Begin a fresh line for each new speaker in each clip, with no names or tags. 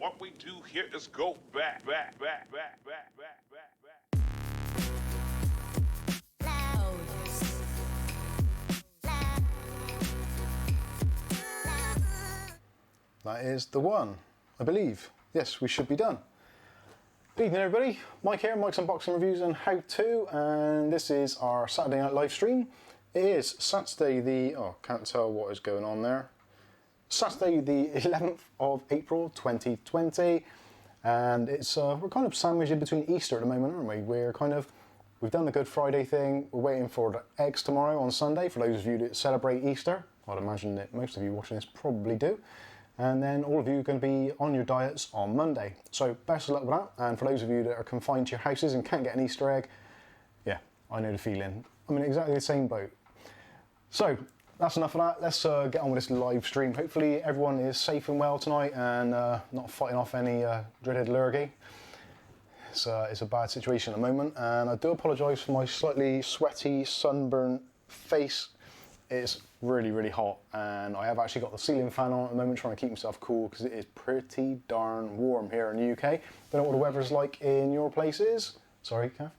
what we do here is go back.
That is the one, I believe. Yes, we should be done. Good evening everybody, Mike here, Mike's Unboxing Reviews and How To, and this is our Saturday night live stream. It is Saturday the, can't tell what is going on there. Saturday the 11th of April 2020, and it's we're kind of sandwiched in between Easter at the moment, aren't we? We've done the Good Friday thing, we're waiting for the eggs tomorrow on Sunday for those of you that celebrate Easter. I'd imagine that most of you watching this probably do. And then all of you are going to be on your diets on Monday. So best of luck with that. And for those of you that are confined to your houses and can't get an Easter egg, yeah, I know the feeling. I'm in exactly the same boat. So that's enough of that. Let's get on with this live stream. Hopefully everyone is safe and well tonight and not fighting off any dreaded lurgy. It's a bad situation at the moment, and I do apologise for my slightly sweaty, sunburnt face. It's really, really hot, and I have actually got the ceiling fan on at the moment trying to keep myself cool because it is pretty darn warm here in the UK. Don't know what the weather's like in your places. Sorry, Kath?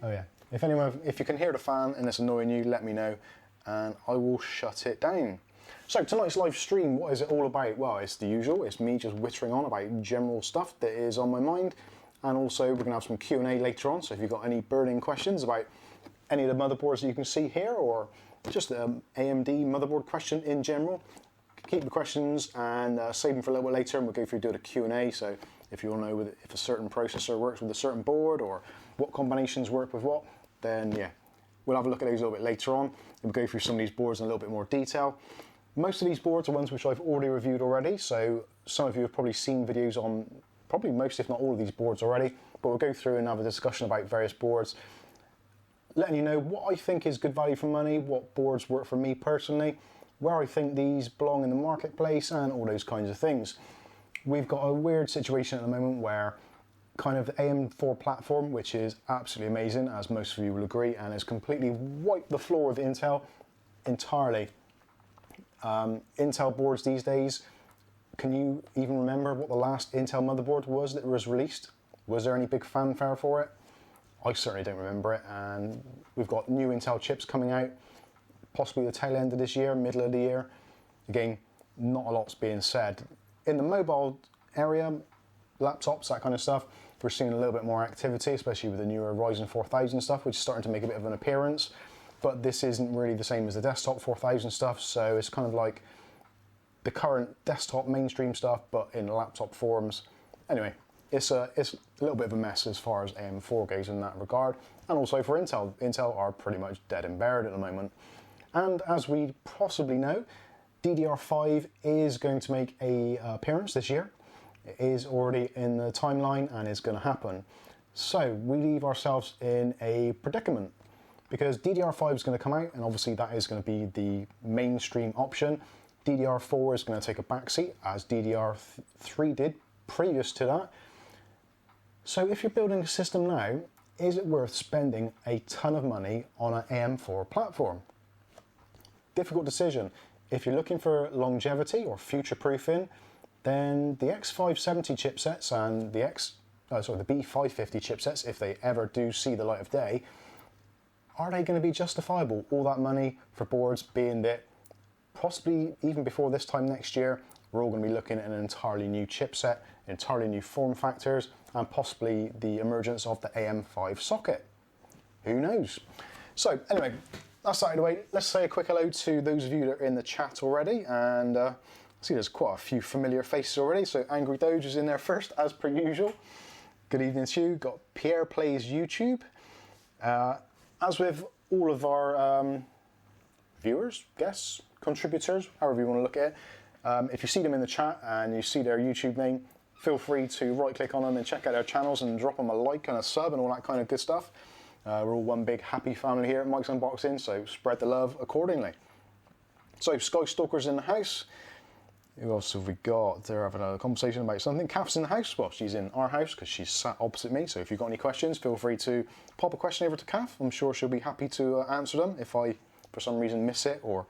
Oh yeah. If you can hear the fan and it's annoying you, let me know and I will shut it down. So tonight's live stream, what is it all about? Well, it's the usual. It's me just whittering on about general stuff that is on my mind, and also we're going to have some Q&A later on, so if you've got any burning questions about any of the motherboards that you can see here, or just an AMD motherboard question in general, keep the questions and save them for a little bit later, and we'll go through do the Q&A. So if you want to know if a certain processor works with a certain board or what combinations work with what, then yeah, we'll have a look at those a little bit later on, and we'll go through some of these boards in a little bit more detail. Most of these boards are ones which I've already reviewed already, so some of you have probably seen videos on probably most if not all of these boards already, but we'll go through and have a discussion about various boards, letting you know what I think is good value for money, what boards work for me personally, where I think these belong in the marketplace, and all those kinds of things. We've got a weird situation at the moment where kind of the AM4 platform, which is absolutely amazing, as most of you will agree, and has completely wiped the floor with Intel entirely. Intel boards these days, can you even remember what the last Intel motherboard was that was released? Was there any big fanfare for it? I certainly don't remember it, and we've got new Intel chips coming out, possibly the tail end of this year, middle of the year. Again, not a lot's being said. In the mobile area, laptops, that kind of stuff, we're seeing a little bit more activity, especially with the newer Ryzen 4000 stuff, which is starting to make a bit of an appearance. But this isn't really the same as the desktop 4000 stuff, so it's kind of like the current desktop mainstream stuff, but in laptop forms. Anyway, it's a little bit of a mess as far as AM4 goes in that regard, and also for Intel. Intel are pretty much dead and buried at the moment. And as we possibly know, DDR5 is going to make an appearance this year. It is already in the timeline and is going to happen. So we leave ourselves in a predicament, because DDR5 is going to come out, and obviously that is going to be the mainstream option. DDR4 is going to take a backseat, as DDR3 did previous to that. So if you're building a system now, is it worth spending a ton of money on an AM4 platform? Difficult decision. If you're looking for longevity or future-proofing, then the X570 chipsets and the B550 chipsets, if they ever do see the light of day, are they going to be justifiable, all that money for boards, being that possibly even before this time next year, we're all going to be looking at an entirely new chipset, entirely new form factors, and possibly the emergence of the AM5 socket. Who knows? So anyway, that's out of the way. Let's say a quick hello to those of you that are in the chat already, and I see there's quite a few familiar faces already. So Angry Doge is in there first, as per usual. Good evening to you. Got Pierre Plays YouTube. As with all of our viewers, guests, contributors, however you want to look at it, if you see them in the chat and you see their YouTube name, feel free to right click on them and check out their channels and drop them a like and a sub and all that kind of good stuff. We're all one big happy family here at Mike's Unboxing, so spread the love accordingly. So Sky Stalker's in the house. Who else have we got? They're having a conversation about something. Kath's in the house. Well, she's in our house because she's sat opposite me. So if you've got any questions, feel free to pop a question over to Kath. I'm sure she'll be happy to answer them if I, for some reason, miss it or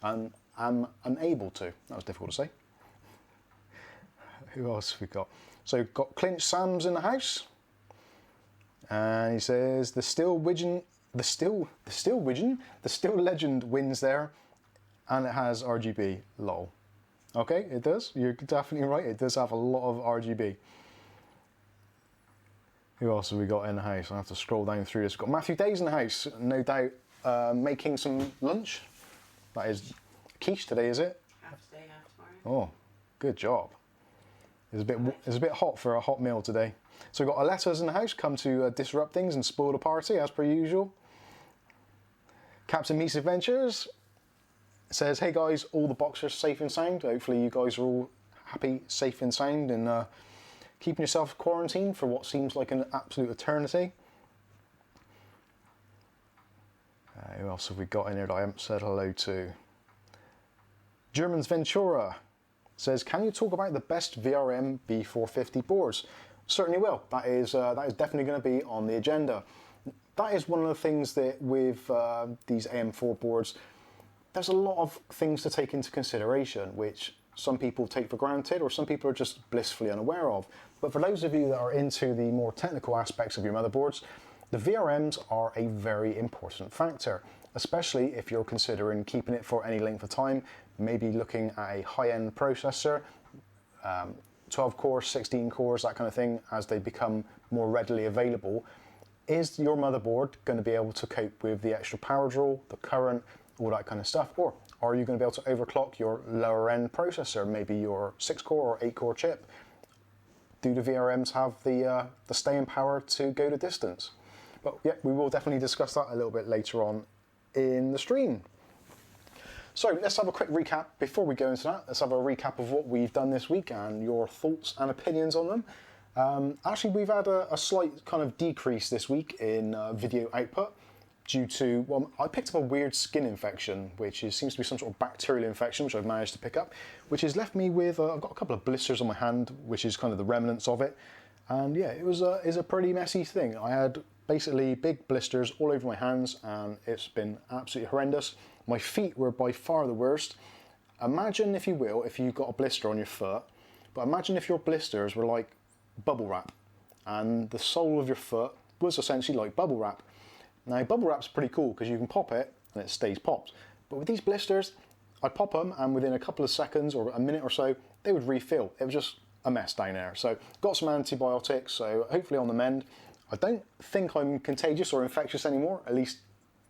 am unable to. That was difficult to say. Who else have we got? So we've got Clinch Sam's in the house. And he says, the Steel Legend wins there. And it has RGB, lol. Okay, it does. You're definitely right. It does have a lot of RGB. Who else have we got in the house? I have to scroll down through this. We've got Matthew Days in the house, no doubt, making some lunch. That is quiche today, is it?
Half today, half tomorrow.
Oh, good job. It's a bit hot for a hot meal today. So we've got Aletta's in the house, come to disrupt things and spoil the party as per usual. Captain Meese Adventures says, hey guys, all the boxers safe and sound. Hopefully you guys are all happy, safe and sound, and keeping yourself quarantined for what seems like an absolute eternity. Who else have we got in here that I haven't said hello to? German's Ventura says, can you talk about the best VRM B450 boards? Certainly will. That is definitely going to be on the agenda. That is one of the things that with these AM4 boards, there's a lot of things to take into consideration, which some people take for granted or some people are just blissfully unaware of. But for those of you that are into the more technical aspects of your motherboards, the VRMs are a very important factor, especially if you're considering keeping it for any length of time, maybe looking at a high-end processor, 12 cores, 16 cores, that kind of thing, as they become more readily available. Is your motherboard going to be able to cope with the extra power draw, the current, all that kind of stuff? Or are you going to be able to overclock your lower end processor, maybe your 6-core or 8-core chip? Do the VRMs have the staying power to go the distance? But yeah, we will definitely discuss that a little bit later on in the stream. So let's have a quick recap. Before we go into that, let's have a recap of what we've done this week and your thoughts and opinions on them. Actually, we've had a slight kind of decrease this week in video output due to, well, I picked up a weird skin infection, which seems to be some sort of bacterial infection, which I've managed to pick up, which has left me with, I've got a couple of blisters on my hand, which is kind of the remnants of it. And yeah, it was a pretty messy thing. I had basically big blisters all over my hands and it's been absolutely horrendous. My feet were by far the worst. Imagine, if you will, if you got a blister on your foot, but imagine if your blisters were like bubble wrap and the sole of your foot was essentially like bubble wrap. Now, bubble wrap's pretty cool because you can pop it and it stays popped. But with these blisters, I'd pop them and within a couple of seconds or a minute or so, they would refill. It was just a mess down there. So got some antibiotics, so hopefully on the mend. I don't think I'm contagious or infectious anymore. At least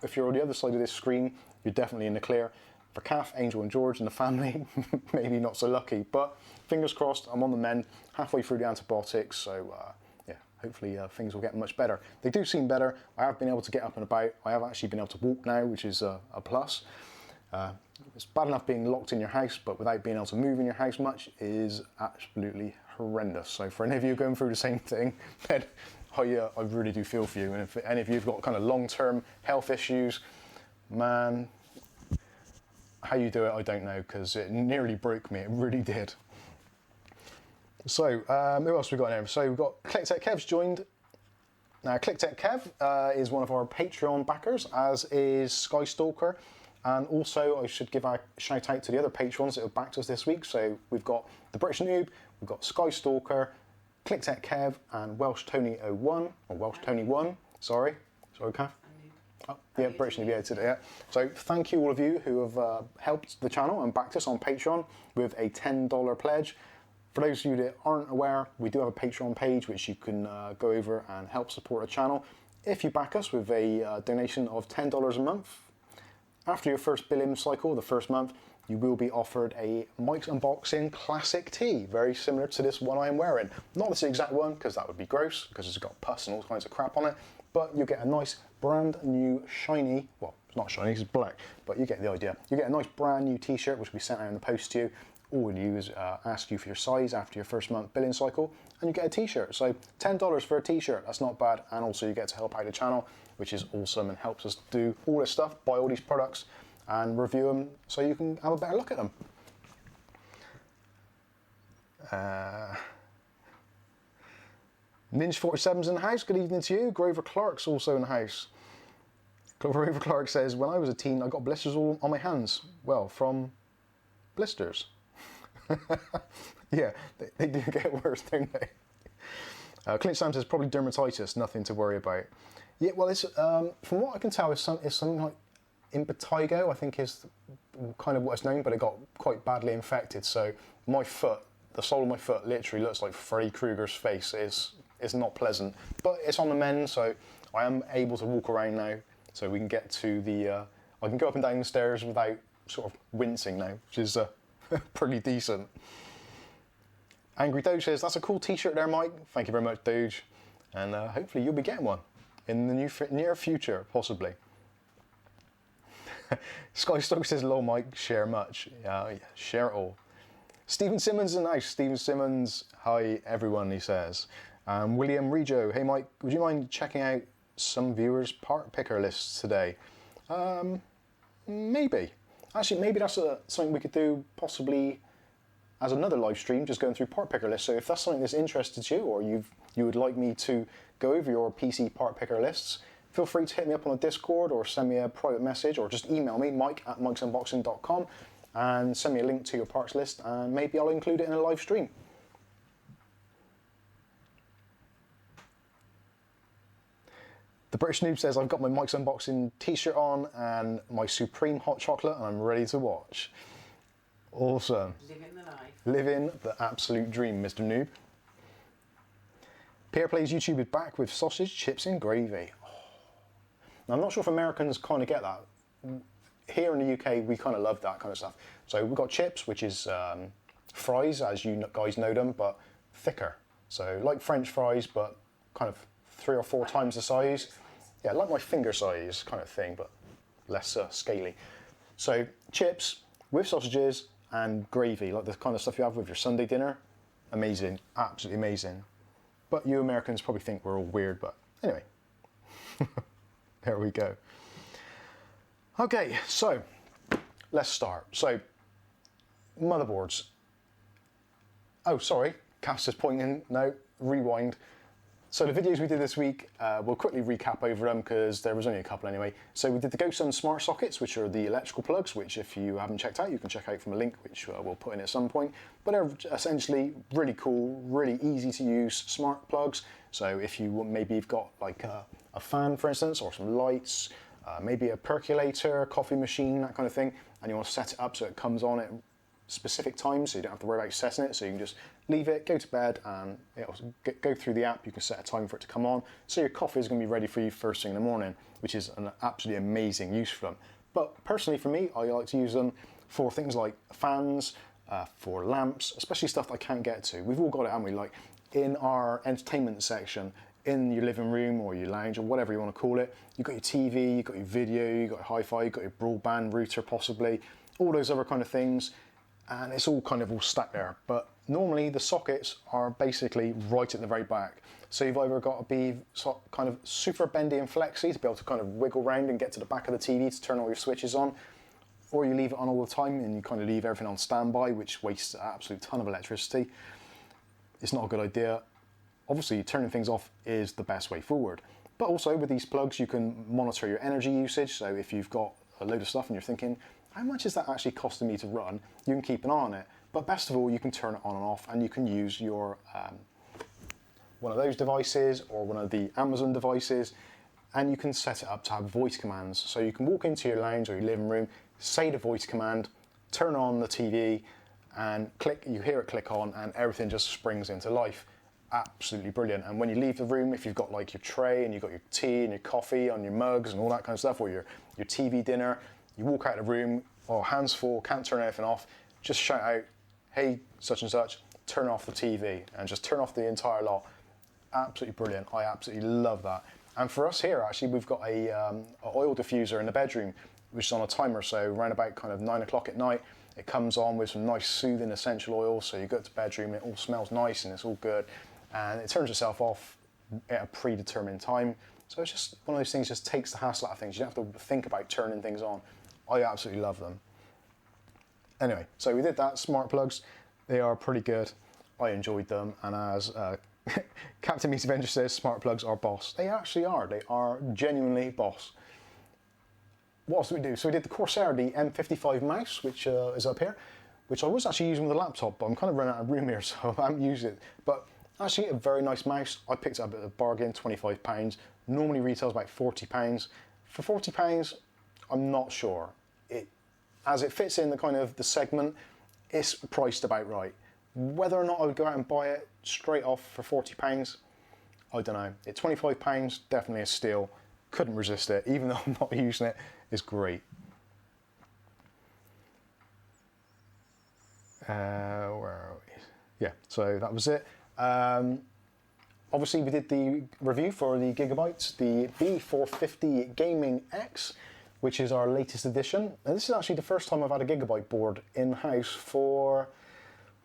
if you're on the other side of this screen, you're definitely in the clear. For Kath, Angel and George and the family, maybe not so lucky. But fingers crossed, I'm on the mend, halfway through the antibiotics. So yeah, hopefully things will get much better. They do seem better. I have been able to get up and about. I have actually been able to walk now, which is a plus. It's bad enough being locked in your house, but without being able to move in your house much is absolutely horrendous. So for any of you going through the same thing, then I really do feel for you. And if any of you have got kind of long-term health issues, man, how you do it, I don't know, because it nearly broke me. It really did. So, who else we got in here? So we've got ClickTech Kev's joined. Now, ClickTech Kev is one of our Patreon backers, as is Skystalker. And also, I should give a shout out to the other patrons that have backed us this week. So we've got the British Noob, we've got Skystalker, ClickTech Kev, and Welsh Tony 01, or Welsh Tony 1. Sorry, Kath. Oh, yeah, British Noob, yeah, today. Yeah. So thank you all of you who have helped the channel and backed us on Patreon with a $10 pledge. For those of you that aren't aware, we do have a Patreon page which you can go over and help support the channel. If you back us with a donation of $10 a month, after your first billing cycle, the first month, you will be offered a Mike's Unboxing Classic tee, very similar to this one I'm wearing. Not this exact one, because that would be gross, because it's got pus and all kinds of crap on it, but you get a nice brand new shiny, well, it's not shiny, it's black, but you get the idea. You get a nice brand new t-shirt, which will be sent out in the post to you. All we do is ask you for your size after your first month billing cycle, and you get a t-shirt. So $10 for a t-shirt, that's not bad, and also you get to help out the channel, which is awesome and helps us do all this stuff, buy all these products and review them so you can have a better look at them. Ninja47's in the house, good evening to you. Grover Clark's also in the house. Grover Clark says, when I was a teen, I got blisters all on my hands. Well, from blisters. Yeah, they do get worse, don't they? Clint Sam says probably dermatitis, nothing to worry about. Yeah, well, it's from what I can tell, it's something like impetigo, I think is kind of what it's known, but it got quite badly infected. So my foot, the sole of my foot, literally looks like Freddy Krueger's face. It's not pleasant, but it's on the mend, so I am able to walk around now. So we can get to the, I can go up and down the stairs without sort of wincing now, which is pretty decent. Angry Doge says, that's a cool t-shirt there, Mike. Thank you very much, Doge. And hopefully you'll be getting one in the near future, possibly. Sky Stokes says, lol, Mike, share much. Yeah, share it all. Stephen Simmons is nice. Stephen Simmons, hi everyone, he says. William Rejo, hey Mike, would you mind checking out some viewers' part picker lists today? Maybe. Actually, maybe that's something we could do possibly as another live stream, just going through part picker lists. So if that's something that's interested you, or you would like me to go over your PC part picker lists, feel free to hit me up on a Discord or send me a private message, or just email me, mike@mikesunboxing.com, and send me a link to your parts list, and maybe I'll include it in a live stream. The British Noob says, I've got my Mike's Unboxing t-shirt on and my Supreme hot chocolate, and I'm ready to watch. Awesome.
Living the life.
Living the absolute dream, Mr. Noob. Pierre Plays YouTube is back with sausage, chips and gravy. Oh. Now, I'm not sure if Americans kind of get that. Here in the UK, we kind of love that kind of stuff. So we've got chips, which is fries, as you guys know them, but thicker. So like French fries, but kind of 3 or 4 times the size. Yeah, like my finger size kind of thing, but less scaly. So chips with sausages and gravy, like the kind of stuff you have with your Sunday dinner. Amazing, absolutely amazing. But you Americans probably think we're all weird, but anyway. There we go. Okay, so let's start. So, motherboards. Oh, sorry, Cass is pointing, no, rewind. So the videos we did this week, we'll quickly recap over them because there was only a couple anyway. So we did the GoSun smart sockets, which are the electrical plugs, which if you haven't checked out, you can check out from a link, which we'll put in at some point. But they're essentially really cool, really easy to use smart plugs. So if you maybe you've got like a fan, for instance, or some lights, maybe a percolator, coffee machine, that kind of thing, and you want to set it up so it comes on at specific times, so you don't have to worry about setting it, so you can just leave it, go to bed, and it'll go through the app. You can set a time for it to come on, so your coffee is going to be ready for you first thing in the morning, which is an absolutely amazing use for them. But personally for me, I like to use them for things like fans, for lamps, especially stuff that I can't get to. We've all got it, haven't we? Like in our entertainment section, in your living room or your lounge or whatever you want to call it, you've got your TV, you've got your video, you've got your hi-fi, you've got your broadband router possibly, all those other kind of things, and it's all kind of all stacked there. But normally the sockets are basically right at the very back. So you've either got to be kind of super bendy and flexy to be able to kind of wiggle around and get to the back of the TV to turn all your switches on, or you leave it on all the time and you kind of leave everything on standby, which wastes an absolute ton of electricity. It's not a good idea. Obviously, turning things off is the best way forward. But also with these plugs, you can monitor your energy usage. So if you've got a load of stuff and you're thinking, how much is that actually costing me to run? You can keep an eye on it. But best of all, you can turn it on and off, and you can use your one of those devices or one of the Amazon devices, and you can set it up to have voice commands. So you can walk into your lounge or your living room, say the voice command, turn on the TV, and click. You hear it click on, and everything just springs into life. Absolutely brilliant. And when you leave the room, if you've got like your tray and you've got your tea and your coffee on your mugs and all that kind of stuff, or your TV dinner, you walk out of the room, oh, hands full, can't turn anything off, just shout out, hey, such and such, turn off the TV, and just turn off the entire lot. Absolutely brilliant. I absolutely love that. And for us here, actually, we've got a oil diffuser in the bedroom, which is on a timer. So around about kind of 9 o'clock at night, it comes on with some nice soothing essential oil. So you go to the bedroom, it all smells nice and it's all good. And it turns itself off at a predetermined time. So it's just one of those things, just takes the hassle out of things. You don't have to think about turning things on. I absolutely love them. Anyway, so we did that, smart plugs. They are pretty good. I enjoyed them. And as Captain Meets Avenger says, smart plugs are boss. They actually are. They are genuinely boss. What else did we do? So we did the Corsair, the M55 mouse, which is up here. which I was actually using with a laptop, but I'm kind of running out of room here, so I haven't used it. But actually a very nice mouse. I picked it up at a bargain, £25. Normally retails about £40. For £40, I'm not sure. As it fits in the kind of the segment, it's priced about right. Whether or not I would go out and buy it straight off for £40, I don't know. At £25, definitely a steal. Couldn't resist it, even though I'm not using it. It's great. Where are we? Yeah, so that was it. Obviously, we did the review for the GigaByte, the B450 Gaming X, which is our latest edition. And this is actually the first time I've had a GigaByte board in-house for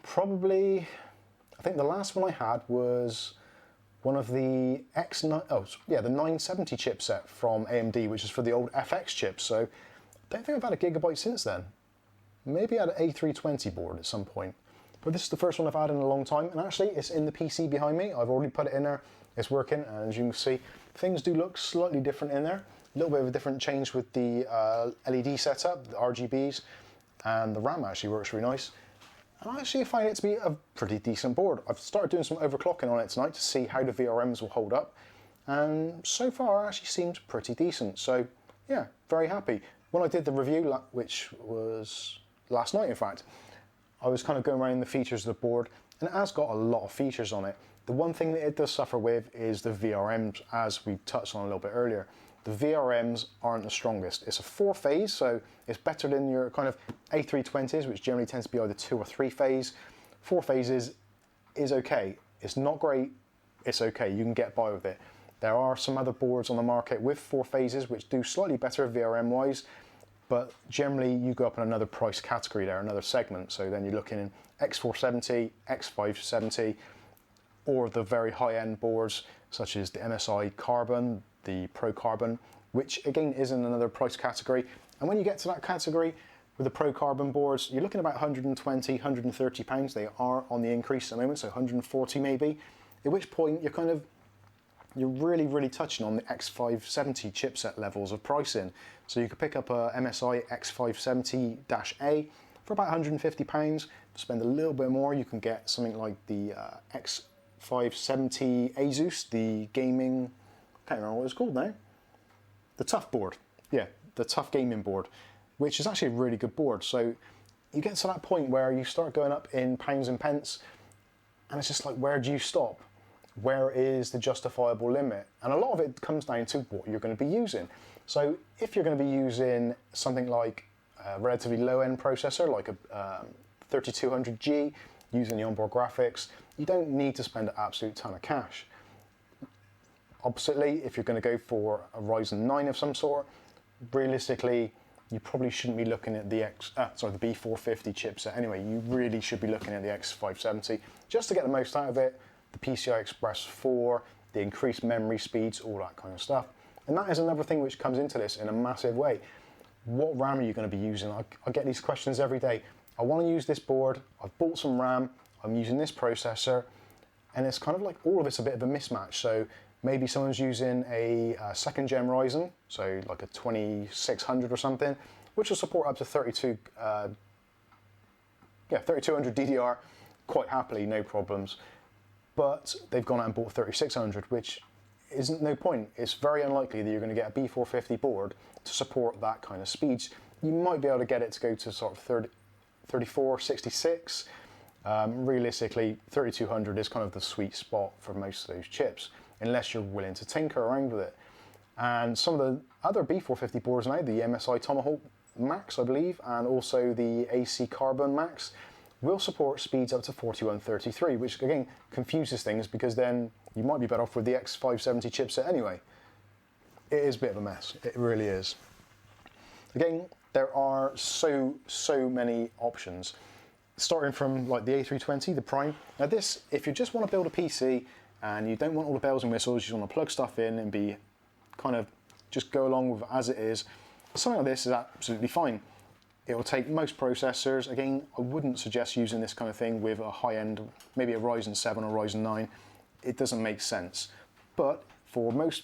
probably, I think the last one I had was one of the the 970 chipset from AMD, which is for the old FX chips. So I don't think I've had a GigaByte since then. Maybe I had an A320 board at some point. But this is the first one I've had in a long time, and actually it's in the PC behind me. I've already put it in there, it's working, and as you can see, things do look slightly different in there. A little bit of a different change with the LED setup, the RGBs, and the RAM actually works really nice. And I actually find it to be a pretty decent board. I've started doing some overclocking on it tonight to see how the VRMs will hold up, and so far it actually seems pretty decent. So yeah, very happy. When I did the review, which was last night in fact, I was kind of going around the features of the board, and it has got a lot of features on it. The one thing that it does suffer with is the VRMs, as we touched on a little bit earlier. The VRMs aren't the strongest. It's a 4-phase, so it's better than your kind of A320s, which generally tends to be either 2 or 3-phase. 4 phases is okay. It's not great, it's okay, you can get by with it. There are some other boards on the market with 4 phases which do slightly better VRM-wise, but generally you go up in another price category there, another segment. So then you're looking in X470, X570, or the very high-end boards such as the MSI Carbon, the Pro Carbon, which again is in another price category. And when you get to that category with the Pro Carbon boards, you're looking about 120, 130 pounds. They are on the increase at the moment, so 140 maybe. At which point you're really touching on the X570 chipset levels of pricing. So you could pick up a MSI X570-A for about £150. Spend a little bit more, you can get something like the X570 Asus, the gaming, I can't remember what it's called now. The Tough board, yeah, the Tough gaming board, which is actually a really good board. So you get to that point where you start going up in pounds and pence, and it's just like, where do you stop? Where is the justifiable limit? And a lot of it comes down to what you're going to be using. So if you're going to be using something like a relatively low-end processor, like a 3200G, using the onboard graphics, you don't need to spend an absolute ton of cash. Oppositely, if you're going to go for a Ryzen 9 of some sort, realistically, you probably shouldn't be looking at the the B450 chipset anyway. You really should be looking at the X570 just to get the most out of it. The PCI Express 4, the increased memory speeds, all that kind of stuff. And that is another thing which comes into this in a massive way. What RAM are you going to be using? I get these questions every day. I want to use this board, I've bought some RAM, I'm using this processor, and it's kind of like all of it's a bit of a mismatch. So maybe someone's using a second gen Ryzen, so like a 2600 or something, which will support up to 3200 DDR quite happily, no problems. But they've gone out and bought 3600, which isn't no point. It's very unlikely that you're going to get a B450 board to support that kind of speeds. You might be able to get it to go to sort of 3466. Realistically, 3200 is kind of the sweet spot for most of those chips, unless you're willing to tinker around with it. And some of the other B450 boards now, the MSI Tomahawk Max, I believe, and also the AC Carbon Max, will support speeds up to 4133, which again confuses things because then you might be better off with the X570 chipset anyway. It is a bit of a mess, it really is. Again, there are so many options. Starting from like the A320, the Prime. Now this, if you just want to build a PC and you don't want all the bells and whistles, you just want to plug stuff in and be kind of just go along with as it is, something like this is absolutely fine. It will take most processors. Again, I wouldn't suggest using this kind of thing with a high-end, maybe a Ryzen 7 or Ryzen 9. It doesn't make sense. But for most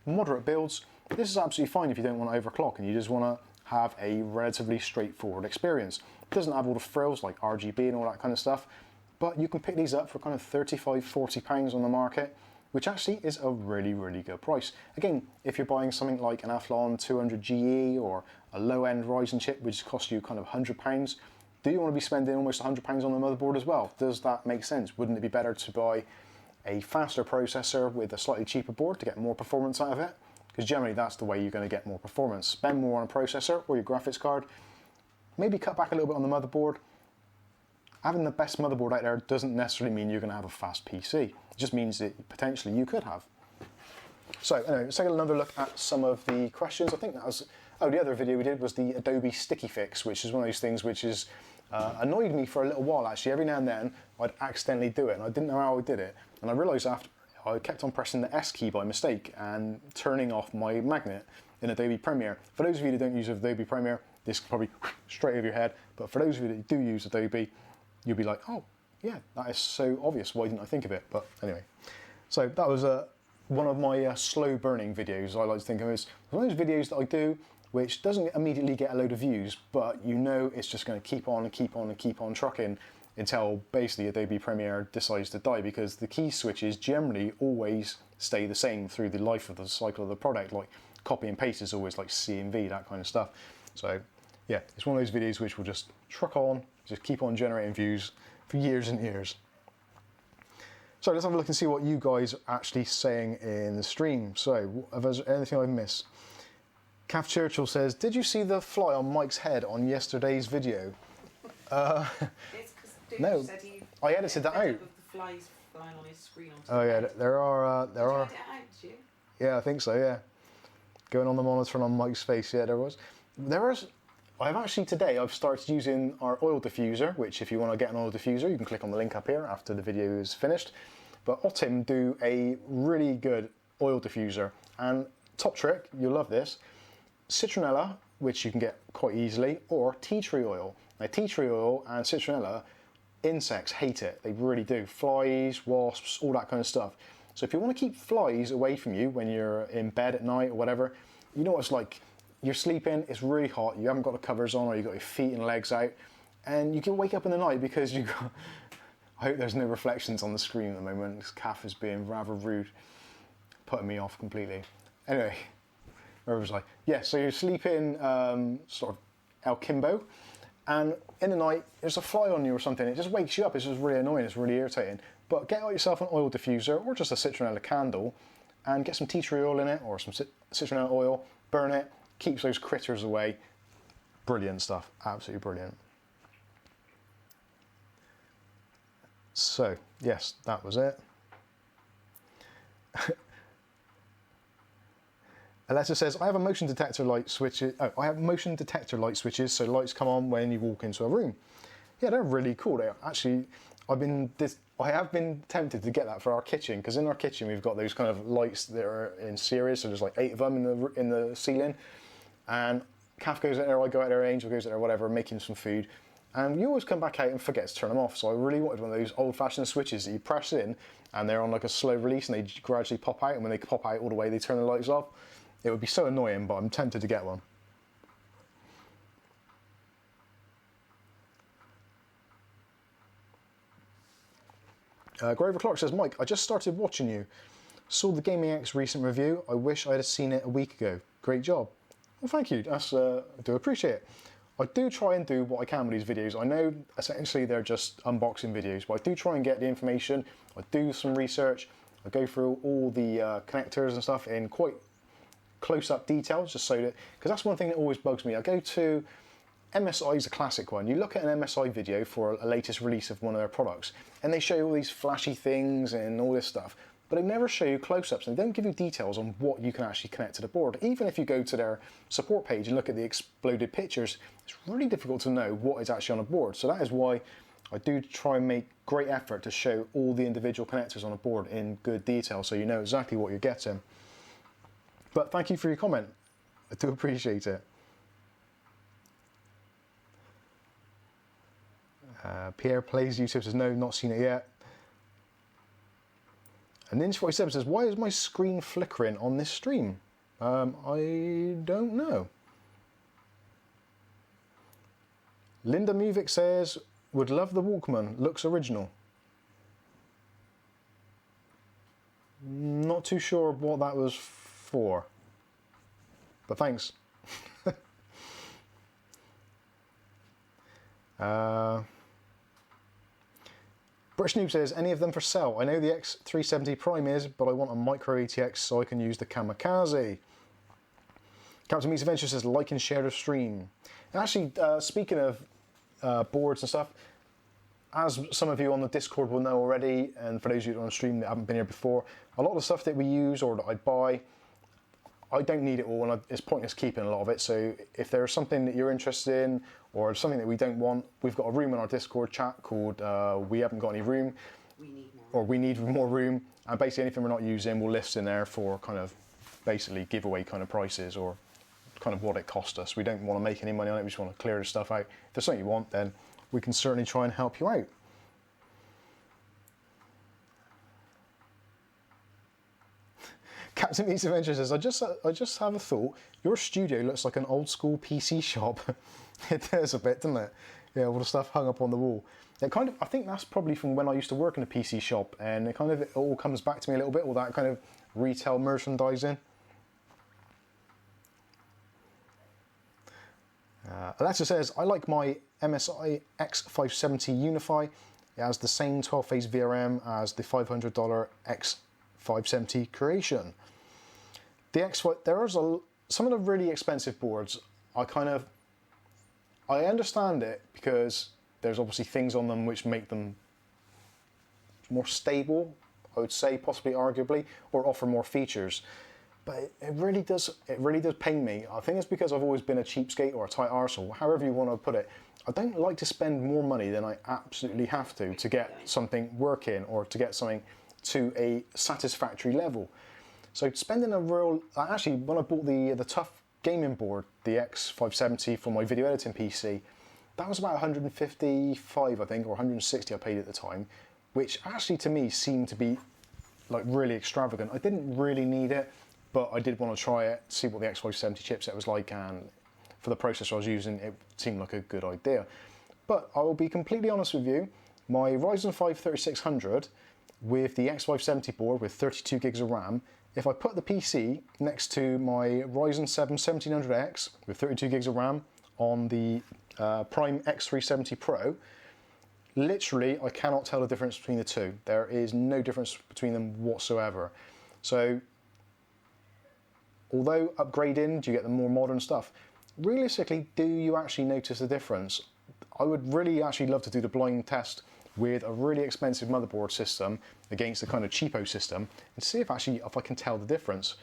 moderate builds, this is absolutely fine if you don't want to overclock and you just want to have a relatively straightforward experience. It doesn't have all the frills like RGB and all that kind of stuff, but you can pick these up for kind of 35, 40 pounds on the market, which actually is a really, really good price. Again, if you're buying something like an Athlon 200 GE or a low-end Ryzen chip, which costs you kind of £100, do you want to be spending almost £100 on the motherboard as well? Does that make sense? Wouldn't it be better to buy a faster processor with a slightly cheaper board to get more performance out of it? Because generally that's the way you're going to get more performance. Spend more on a processor or your graphics card, maybe cut back a little bit on the motherboard. Having the best motherboard out there doesn't necessarily mean you're going to have a fast PC. It just means that potentially you could have. So anyway, let's take another look at some of the questions. I think that was, the other video we did was the Adobe Sticky Fix, which is one of those things which is annoyed me for a little while actually. Every now and then I'd accidentally do it and I didn't know how I did it. And I realised after I kept on pressing the S key by mistake and turning off my magnet in Adobe Premiere. For those of you that don't use Adobe Premiere, this is probably straight over your head, but for those of you that do use Adobe, you'll be like, oh yeah, that is so obvious, why didn't I think of it? But anyway, so that was one of my slow burning videos. I like to think of as one of those videos that I do which doesn't immediately get a load of views, but you know it's just going to keep on and keep on and keep on trucking until basically Adobe Premiere decides to die, because the key switches generally always stay the same through the life of the cycle of the product. Like copy and paste is always like C and V, that kind of stuff. So yeah, it's one of those videos which will just truck on, just keep on generating views for years and years. So let's have a look and see what you guys are actually saying in the stream. So, if there's anything I've missed. Kath Churchill says, did you see the fly on Mike's head on yesterday's video? No,
said he
I edited that out.
with the flies flying on his screen on
Oh yeah, there are.
Did you edit it out, did you?
Yeah, I think so. Yeah, going on the monitor and on Mike's face. Yeah, there was. I've actually today I've started using our oil diffuser, which if you want to get an oil diffuser, you can click on the link up here after the video is finished. But Otim do a really good oil diffuser, and top trick, you'll love this, citronella, which you can get quite easily, or tea tree oil. Now tea tree oil and citronella, insects hate it, they really do. Flies, wasps, all that kind of stuff. So if you want to keep flies away from you when you're in bed at night or whatever, you know what it's like. You're sleeping, it's really hot, you haven't got the covers on or you've got your feet and legs out, and you can wake up in the night because you got... I hope there's no reflections on the screen at the moment. This Kath is being rather rude, putting me off completely. Anyway, where was I? Yeah, so you're sleeping sort of El Kimbo, and in the night there's a fly on you or something. It just wakes you up. It's just really annoying. It's really irritating. But get out yourself an oil diffuser or just a citronella candle, and get some tea tree oil in it or some citronella oil. Burn it. Keeps those critters away. Brilliant stuff. Absolutely brilliant. So yes, that was it. Alessa says, I have a motion detector light switches. Oh, I have motion detector light switches, so lights come on when you walk into a room. Yeah, they're really cool. They actually, I have been tempted to get that for our kitchen, because in our kitchen we've got those kind of lights that are in series. So there's like 8 of them in the ceiling, and Kath goes out there, I go out there, Angel goes out there, whatever, making some food. And you always come back out and forget to turn them off. So I really wanted one of those old-fashioned switches that you press in and they're on like a slow release and they gradually pop out, and when they pop out all the way they turn the lights off. It would be so annoying, but I'm tempted to get one. Grover Clark says, Mike, I just started watching you. Saw the Gaming X recent review. I wish I'd have seen it a week ago. Great job. Well, thank you. I do appreciate it. I do try and do what I can with these videos. I know essentially they're just unboxing videos, but I do try and get the information. I do some research. I go through all the connectors and stuff in quite close-up details, just so that, because that's one thing that always bugs me. I go to MSI is a classic one. You look at an MSI video for a latest release of one of their products, and they show you all these flashy things and all this stuff, but they never show you close-ups, and they don't give you details on what you can actually connect to the board. Even if you go to their support page and look at the exploded pictures, it's really difficult to know what is actually on a board. So that is why I do try and make great effort to show all the individual connectors on a board in good detail, so you know exactly what you're getting. But thank you for your comment. I do appreciate it. Pierre Plays YouTube says, no, not seen it yet. And Ninja47 says, why is my screen flickering on this stream? I don't know. Linda Muvik says, would love the Walkman, looks original. Not too sure what that was for, but thanks. British Noob says, any of them for sale? I know the X370 Prime is, but I want a micro ATX so I can use the Kamikaze. Captain Meets Adventure says, like and share the stream. And actually, speaking of boards and stuff, as some of you on the Discord will know already, and for those of you on the stream that haven't been here before, a lot of the stuff that we use or that I buy, I don't need it all, and it's pointless keeping a lot of it. So if there's something that you're interested in, or something that we don't want, we've got a room in our Discord chat called We Haven't Got Any Room, or We Need More Room, and basically anything we're not using, we'll list in there for kind of basically giveaway kind of prices, or kind of what it cost us. We don't want to make any money on it, we just want to clear the stuff out. If there's something you want, then we can certainly try and help you out. Captain Meets Adventure says, I just have a thought. Your studio looks like an old school PC shop. It does a bit, doesn't it? Yeah, all the stuff hung up on the wall. It kind of, I think that's probably from when I used to work in a PC shop, and it all comes back to me a little bit, all that kind of retail merchandising. Alexa says, I like my MSI X570 Unify. It has the same 12-phase VRM as the $500 X570 Creation. The X5, some of the really expensive boards, I understand it because there's obviously things on them which make them more stable, I would say, possibly arguably, or offer more features. But it really does pain me. I think it's because I've always been a cheapskate or a tight arsehole, however you want to put it. I don't like to spend more money than I absolutely have to get something working or to get something to a satisfactory level. So spending actually when I bought the tough gaming board, the X570 for my video editing PC, that was about 155 I think, or 160 I paid at the time, which actually to me seemed to be like really extravagant. I didn't really need it, but I did want to try it, see what the X570 chipset was like, and for the processor I was using, it seemed like a good idea. But I will be completely honest with you, my Ryzen 5 3600 with the X570 board with 32 gigs of RAM, if I put the PC next to my Ryzen 7 1700X with 32 gigs of RAM on the Prime X370 Pro, literally I cannot tell the difference between the two. There is no difference between them whatsoever. So although upgrading, do you get the more modern stuff? Realistically, do you actually notice the difference? I would really actually love to do the blind test with a really expensive motherboard system against a kind of cheapo system and see if I can tell the difference.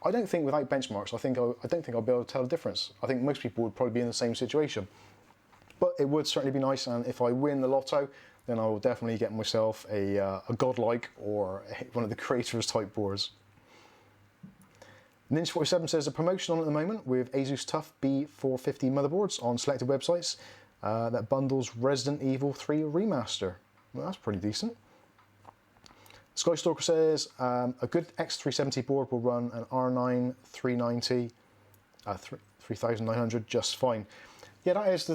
I don't think without benchmarks, I don't think I'll be able to tell the difference. I think most people would probably be in the same situation. But it would certainly be nice, and if I win the lotto, then I will definitely get myself a godlike or one of the creators type boards. Ninja47 says a promotion on at the moment with Asus TUF B450 motherboards on selected websites that bundles Resident Evil 3 Remaster. Well, that's pretty decent. Skystalker says a good X370 board will run an R9 390, 3900 just fine. Yeah, that is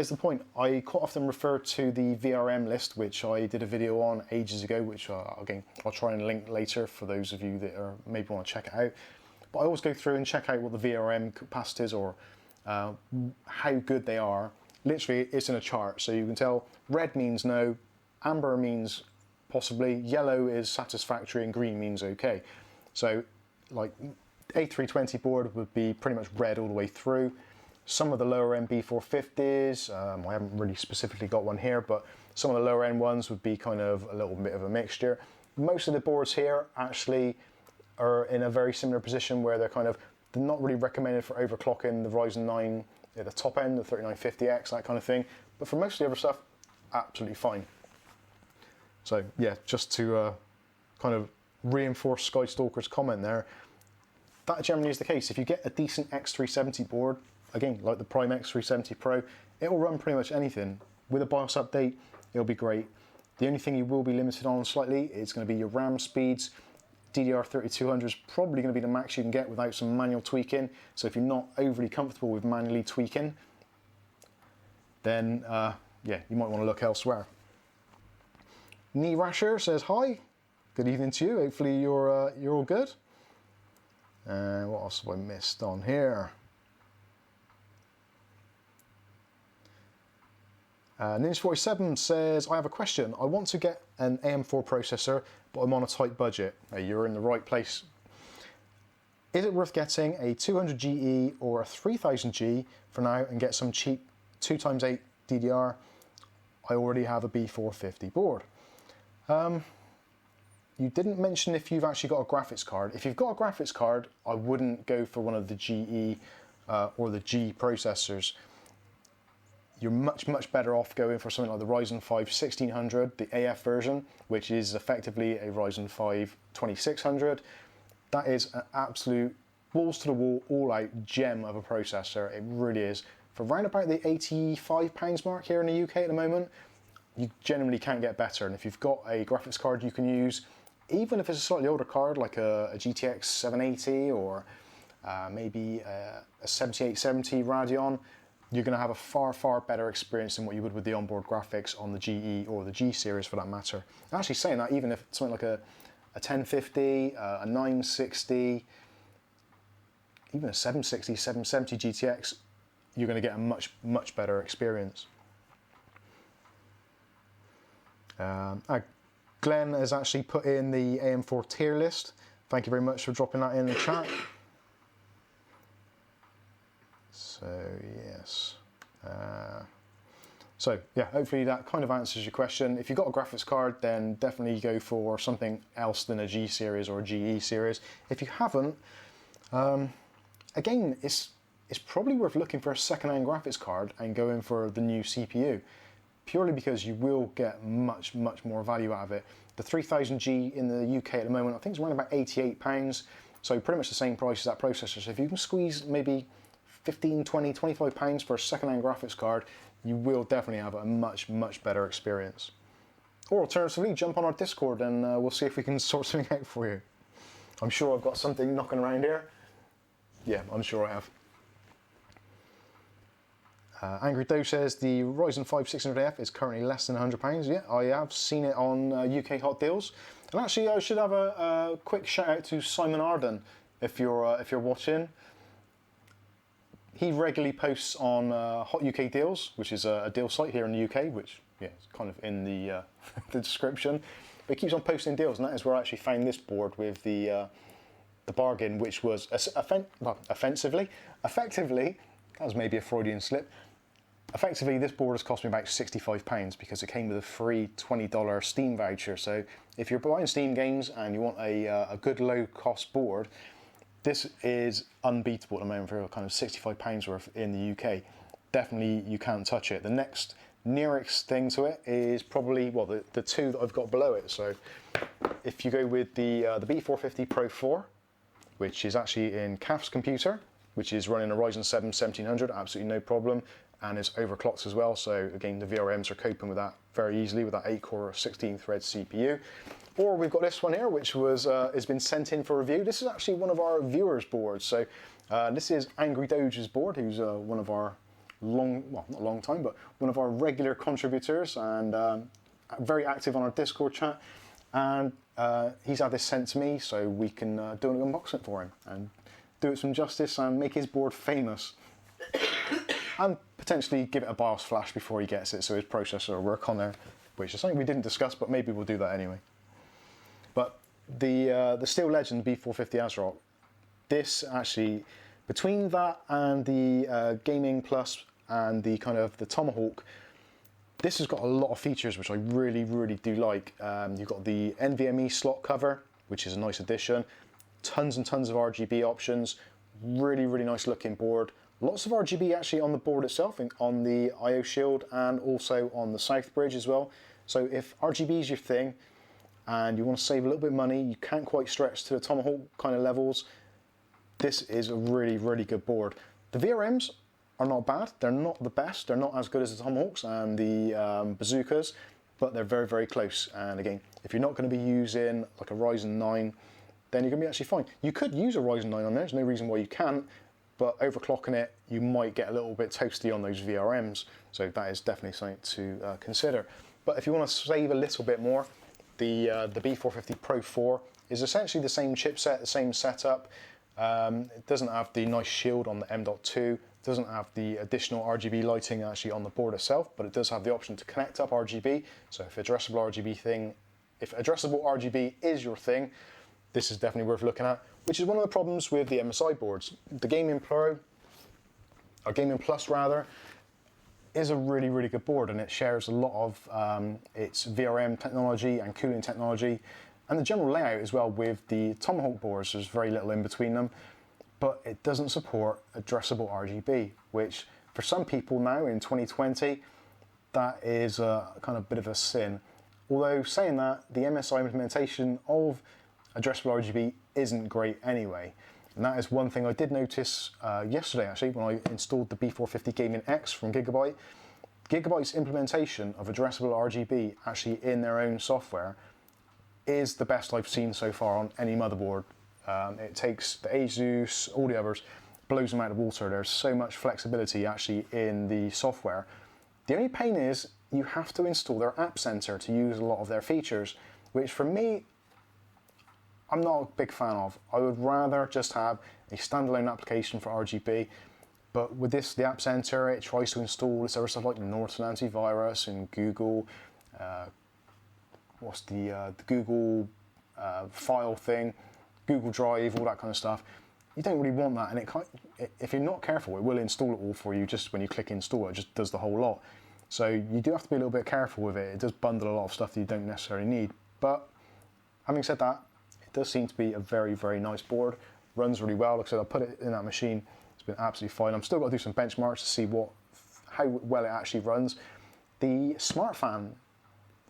the point. I quite often refer to the VRM list, which I did a video on ages ago, which again I'll try and link later for those of you that maybe want to check it out. But I always go through and check out what the VRM capacitors or how good they are. Literally, it's in a chart, so you can tell red means no, amber means possibly, yellow is satisfactory, and green means okay. So, like A320 board would be pretty much red all the way through. Some of the lower end B450s, I haven't really specifically got one here, but some of the lower end ones would be kind of a little bit of a mixture. Most of the boards here actually are in a very similar position where they're not really recommended for overclocking the Ryzen 9 at the top end, the 3950X, that kind of thing. But for most of the other stuff, absolutely fine. So yeah, just to kind of reinforce Skystalker's comment there, that generally is the case. If you get a decent X370 board, again, like the Prime X370 Pro, it will run pretty much anything. With a BIOS update, it'll be great. The only thing you will be limited on slightly is going to be your RAM speeds. DDR3200 is probably going to be the max you can get without some manual tweaking. So if you're not overly comfortable with manually tweaking, then yeah, you might want to look elsewhere. Knee Rasher says hi. Good evening to you. Hopefully you're all good. What else have I missed on here? Ninja47 says, I have a question. I want to get an AM4 processor, but I'm on a tight budget. You're in the right place. Is it worth getting a 200GE or a 3000G for now and get some cheap 2x8 DDR? I already have a B450 board. You didn't mention if you've actually got a graphics card. If you've got a graphics card, I wouldn't go for one of the GE or the G processors. You're much better off going for something like the Ryzen 5 1600, the AF version, which is effectively a Ryzen 5 2600. That is an absolute balls to the wall, all out gem of a processor. It really is. For around about the £85 mark here in the UK at the moment, you generally can't get better. And if you've got a graphics card you can use, even if it's a slightly older card like a GTX 780 or maybe a 7870 Radeon, you're going to have a far better experience than what you would with the onboard graphics on the GE or the G series for that matter. And actually saying that, even if it's something like a 1050, a 960, even a 760, 770 GTX, you're going to get a much better experience. Glenn has actually put in the AM4 tier list. Thank you very much for dropping that in the chat. So yes. So yeah, hopefully that kind of answers your question. If you've got a graphics card, then definitely go for something else than a G series or a GE series. If you haven't, again, it's probably worth looking for a second-hand graphics card and going for the new CPU, purely because you will get much more value out of it. The 3000G in the UK at the moment, I think it's around about £88, so pretty much the same price as that processor. So if you can squeeze maybe 15, 20, 25 pounds for a second-hand graphics card, you will definitely have a much better experience. Or alternatively, jump on our Discord and we'll see if we can sort something out for you. I'm sure I've got something knocking around here. Yeah, I'm sure I have. Angry Doe says the Ryzen 5 600F is currently less than £100. Yeah, I have seen it on UK Hot Deals. And actually, I should have a quick shout out to Simon Arden if you're watching. He regularly posts on Hot UK Deals, which is a deal site here in the UK, which yeah, is kind of in the the description. But he keeps on posting deals, and that is where I actually found this board with the bargain, which was effectively, that was maybe a Freudian slip. Effectively, this board has cost me about £65 because it came with a free $20 Steam voucher. So if you're buying Steam games and you want a good low-cost board, this is unbeatable at the moment for kind of £65 worth in the UK. Definitely, you can't touch it. The next nearest thing to it is probably, well, the two that I've got below it. So if you go with the B450 Pro 4, which is actually in CAF's computer, which is running a Ryzen 7 1700, absolutely no problem, and it's overclocked as well. So again, the VRMs are coping with that very easily with that 8-core 16-thread CPU. Or we've got this one here, which has been sent in for review. This is actually one of our viewers' boards. So this is Angry Doge's board, who's one of our not long time, but one of our regular contributors and very active on our Discord chat. And he's had this sent to me, so we can do an unboxing for him and do it some justice and make his board famous. And potentially give it a BIOS flash before he gets it, so his processor will work on there, which is something we didn't discuss, but maybe we'll do that anyway. But the Steel Legend B450 AsRock, this actually, between that and the Gaming Plus and the kind of the Tomahawk, this has got a lot of features which I really do like. You've got the NVMe slot cover, which is a nice addition. Tons and tons of RGB options. Really nice looking board. Lots of RGB actually on the board itself, on the IO shield and also on the South Bridge as well. So if RGB is your thing and you want to save a little bit of money, you can't quite stretch to the Tomahawk kind of levels, this is a really good board. The VRMs are not bad. They're not the best. They're not as good as the Tomahawks and the Bazookas, but they're very close. And again, if you're not going to be using like a Ryzen 9, then you're going to be actually fine. You could use a Ryzen 9 on there. There's no reason why you can't. but overclocking it, you might get a little bit toasty on those VRMs. So that is definitely something to consider. But if you want to save a little bit more, the B450 Pro 4 is essentially the same chipset, the same setup. It doesn't have the nice shield on the M.2, doesn't have the additional RGB lighting actually on the board itself, but it does have the option to connect up RGB. So if addressable RGB is your thing, this is definitely worth looking at, which is one of the problems with the MSI boards. The Gaming Pro, or Gaming Plus rather, is a really, really good board, and it shares a lot of its VRM technology and cooling technology, and the general layout as well with the Tomahawk boards. There's very little in between them, but it doesn't support addressable RGB, which for some people now in 2020, that is a kind of bit of a sin. Although saying that, the MSI implementation of addressable RGB isn't great anyway. And that is one thing I did notice yesterday actually when I installed the B450 Gaming X from GigaByte. GigaByte's implementation of addressable RGB actually in their own software is the best I've seen so far on any motherboard. It takes the Asus, all the others, blows them out of water. There's so much flexibility actually in the software. The only pain is you have to install their App Center to use a lot of their features, which for me, I'm not a big fan of. I would rather just have a standalone application for RGB, but with this, the App Center, it tries to install this other stuff like Norton Antivirus and Google, what's the Google file thing, Google Drive, all that kind of stuff. You don't really want that, and if you're not careful, it will install it all for you just when you click install. It just does the whole lot. So you do have to be a little bit careful with it. It does bundle a lot of stuff that you don't necessarily need. But having said that, it does seem to be a very, very nice board. Runs really well. Like I said, I put it in that machine. It's been absolutely fine. I'm still got to do some benchmarks to see how well it actually runs. The Smart Fan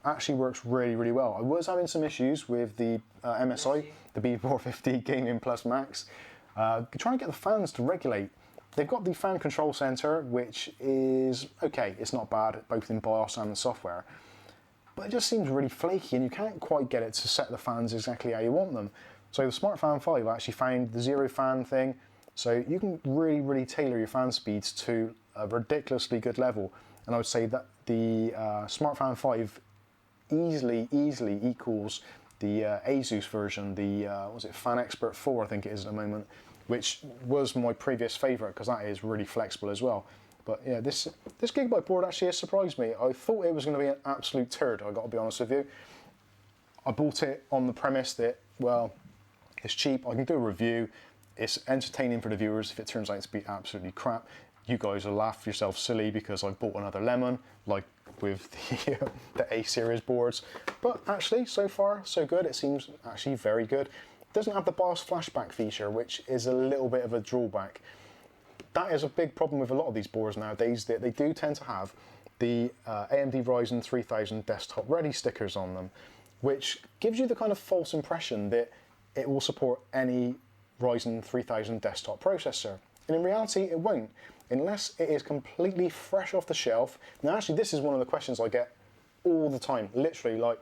actually works really, really well. I was having some issues with the MSI, the B450 Gaming Plus Max. Trying to get the fans to regulate. They've got the fan control center, which is okay, it's not bad, both in BIOS and the software. But it just seems really flaky, and you can't quite get it to set the fans exactly how you want them. So the Smart Fan 5 actually found the zero fan thing, so you can really, really tailor your fan speeds to a ridiculously good level. And I would say that the Smart Fan 5 easily equals the Asus version, the was it Fan Expert 4, I think it is at the moment, which was my previous favourite because that is really flexible as well. But yeah, this GigaByte board actually has surprised me. I thought it was going to be an absolute turd, I've got to be honest with you. I bought it on the premise that, well, it's cheap, I can do a review, it's entertaining for the viewers if it turns out to be absolutely crap. You guys will laugh yourself silly because I bought another lemon, like with the A series boards. But actually, so far, so good. It seems actually very good. It doesn't have the BIOS flashback feature, which is a little bit of a drawback. That is a big problem with a lot of these boards nowadays, that they do tend to have the AMD Ryzen 3000 desktop ready stickers on them, which gives you the kind of false impression that it will support any Ryzen 3000 desktop processor. And in reality, it won't, unless it is completely fresh off the shelf. Now actually, this is one of the questions I get all the time, literally like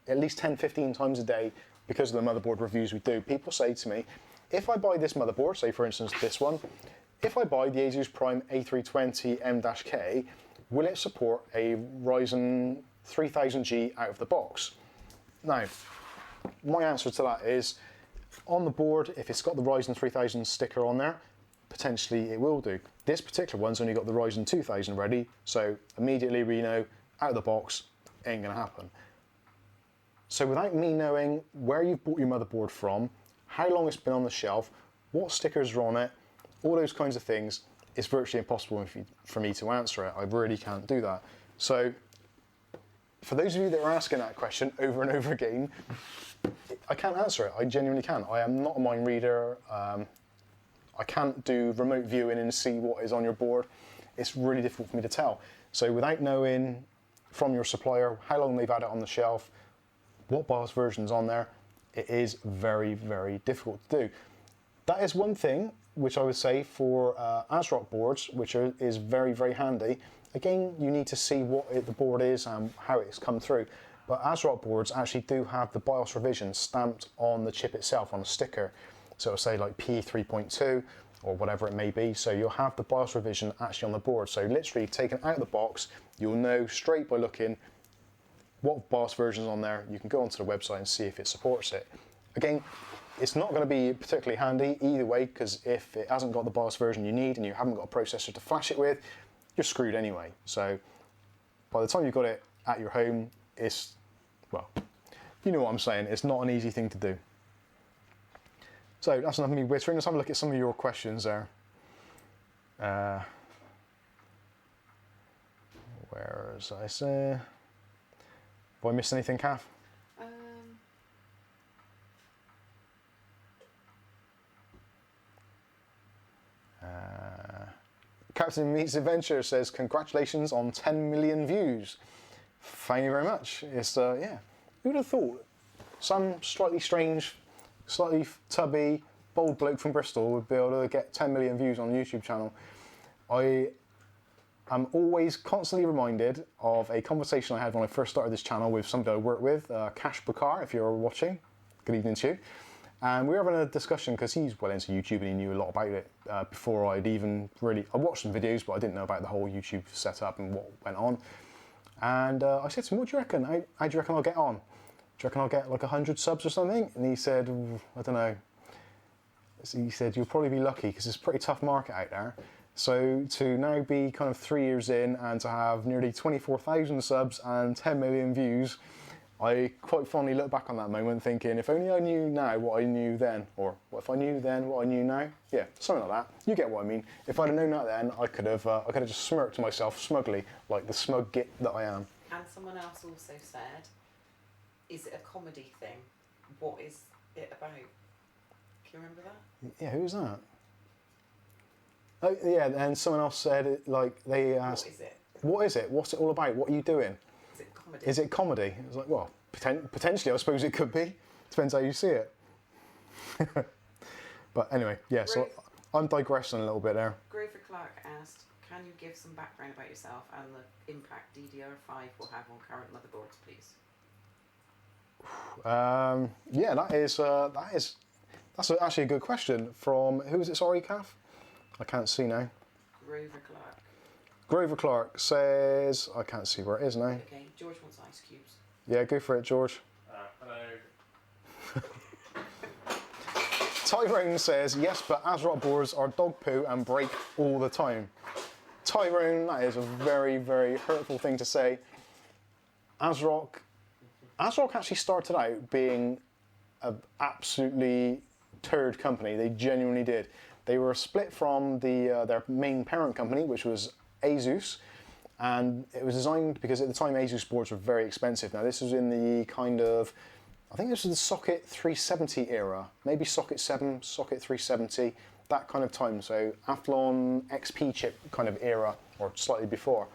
at least 10-15 times a day because of the motherboard reviews we do. People say to me, if I buy this motherboard, say for instance this one, if I buy the Asus Prime A320 M-K, will it support a Ryzen 3000G out of the box? Now, my answer to that is, on the board, if it's got the Ryzen 3000 sticker on there, potentially it will do. This particular one's only got the Ryzen 2000 ready, so immediately we know, out of the box, ain't gonna happen. So without me knowing where you've bought your motherboard from, how long it's been on the shelf, what stickers are on it, all those kinds of things, it's virtually impossible for me to answer it. I really can't do that. So for those of you that are asking that question over and over again, I can't answer it. I genuinely can't. I am not a mind reader. I can't do remote viewing and see what is on your board. It's really difficult for me to tell. So without knowing from your supplier how long they've had it on the shelf, what BIOS version's on there, it is very, very difficult to do. That is one thing which I would say for AsRock boards, which is very, very handy. Again, you need to see what the board is and how it's come through. But AsRock boards actually do have the BIOS revision stamped on the chip itself, on a sticker. So it'll say like P3.2 or whatever it may be. So you'll have the BIOS revision actually on the board. So literally taken out of the box, you'll know straight by looking what BIOS version is on there. You can go onto the website and see if it supports it. Again, it's not going to be particularly handy either way, because if it hasn't got the BIOS version you need and you haven't got a processor to flash it with, you're screwed anyway. So by the time you've got it at your home, it's, well, you know what I'm saying, it's not an easy thing to do. So that's enough of me whittering. Let's have a look at some of your questions there. Where is I say? Have I missed anything, Kath? Captain Meets Adventure says, congratulations on 10 million views. Thank you very much. It's, yeah, who would have thought some slightly strange, slightly tubby, bold bloke from Bristol would be able to get 10 million views on a YouTube channel. I am always constantly reminded of a conversation I had when I first started this channel with somebody I work with, Kash Bakar, if you're watching. Good evening to you. And we were having a discussion because he's well into YouTube and he knew a lot about it before I'd even really... I watched some videos, but I didn't know about the whole YouTube setup and what went on. And I said to him, what do you reckon? How do you reckon I'll get on? Do you reckon I'll get like 100 subs or something? And he said, I don't know. He said, you'll probably be lucky because it's a pretty tough market out there. So to now be kind of 3 years in and to have nearly 24,000 subs and 10 million views, I quite fondly look back on that moment thinking, if only I knew now what I knew then, or what if I knew then what I knew now? Yeah, something like that. You get what I mean. If I'd have known that then, I could have just smirked to myself smugly, like the smug git that I am.
And someone else also said, is it a comedy thing? What is it about? Can you remember that?
Yeah, who was that? Oh, yeah, and someone else said, it, like, they asked...
What is it?
What is it? What's it all about? What are you doing?
Is it comedy?
Is it comedy? It was like, well, potentially, I suppose it could be. Depends how you see it. But anyway, yeah, so I'm digressing a little bit there.
Grover Clark asked, can you give some background about yourself and the impact DDR5 will have on current motherboards, please?
Yeah, that's actually a good question. From, who is it, sorry, Kath? I can't see now.
Grover Clark.
Grover Clark says, I can't see where it is now.
Okay, George wants ice cubes.
Yeah, go for it, George.
Hello.
Tyrone says, yes, but AsRock boards are dog poo and break all the time. Tyrone, that is a very, very hurtful thing to say. AsRock actually started out being an absolutely turd company. They genuinely did. They were split from their main parent company, which was Asus, and it was designed because at the time Asus boards were very expensive. Now this was in the kind of, I think this was the Socket 370 era, maybe Socket 7, Socket 370, that kind of time. So Athlon XP chip kind of era, or slightly before.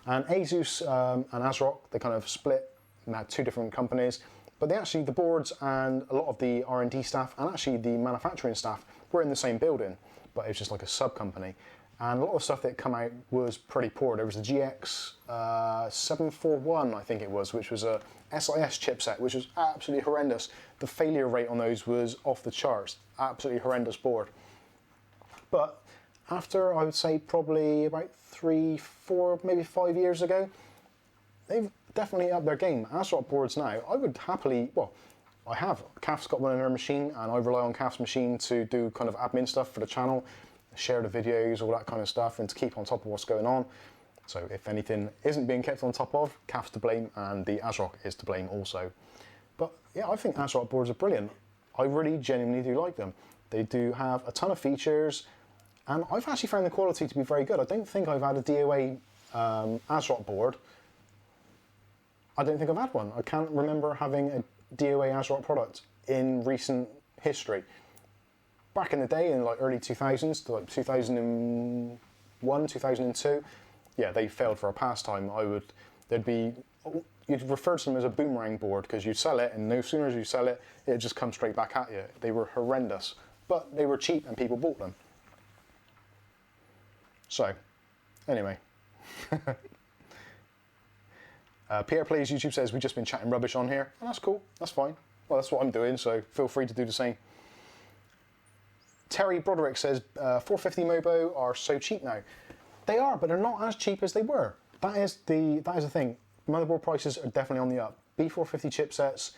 And Asus and AsRock, they kind of split and had two different companies. But the boards and a lot of the R&D staff and actually the manufacturing staff were in the same building, but it was just like a sub-company. And a lot of stuff that came out was pretty poor. There was the GX 741, I think it was, which was a SIS chipset, which was absolutely horrendous. The failure rate on those was off the charts. Absolutely horrendous board. But after, I would say, probably about 3, 4, maybe 5 years ago, they've definitely upped their game. AsRock boards now, I would happily, well, I have. Kath's got one in her machine, and I rely on Kath's machine to do kind of admin stuff for the channel, share the videos, all that kind of stuff, and to keep on top of what's going on. So if anything isn't being kept on top of, Kath's to blame, and the AsRock is to blame also. But yeah, I think AsRock boards are brilliant. I really genuinely do like them. They do have a ton of features, and I've actually found the quality to be very good. I don't think I've had a DOA AsRock board. I don't think I've had one. I can't remember having a DOA AsRock product in recent history. Back in the day, in like early 2000s, to like 2001, 2002, yeah, they failed for a pastime. You'd refer to them as a boomerang board because you'd sell it, and no sooner as you sell it, it just comes straight back at you. They were horrendous, but they were cheap and people bought them. So, anyway. Pierre Plays YouTube says, we've just been chatting rubbish on here. And that's cool, that's fine. Well, that's what I'm doing, so feel free to do the same. Terry Broderick says 450 Mobo are so cheap now. They are, but they're not as cheap as they were. That is the thing. Motherboard prices are definitely on the up. B450 chipsets,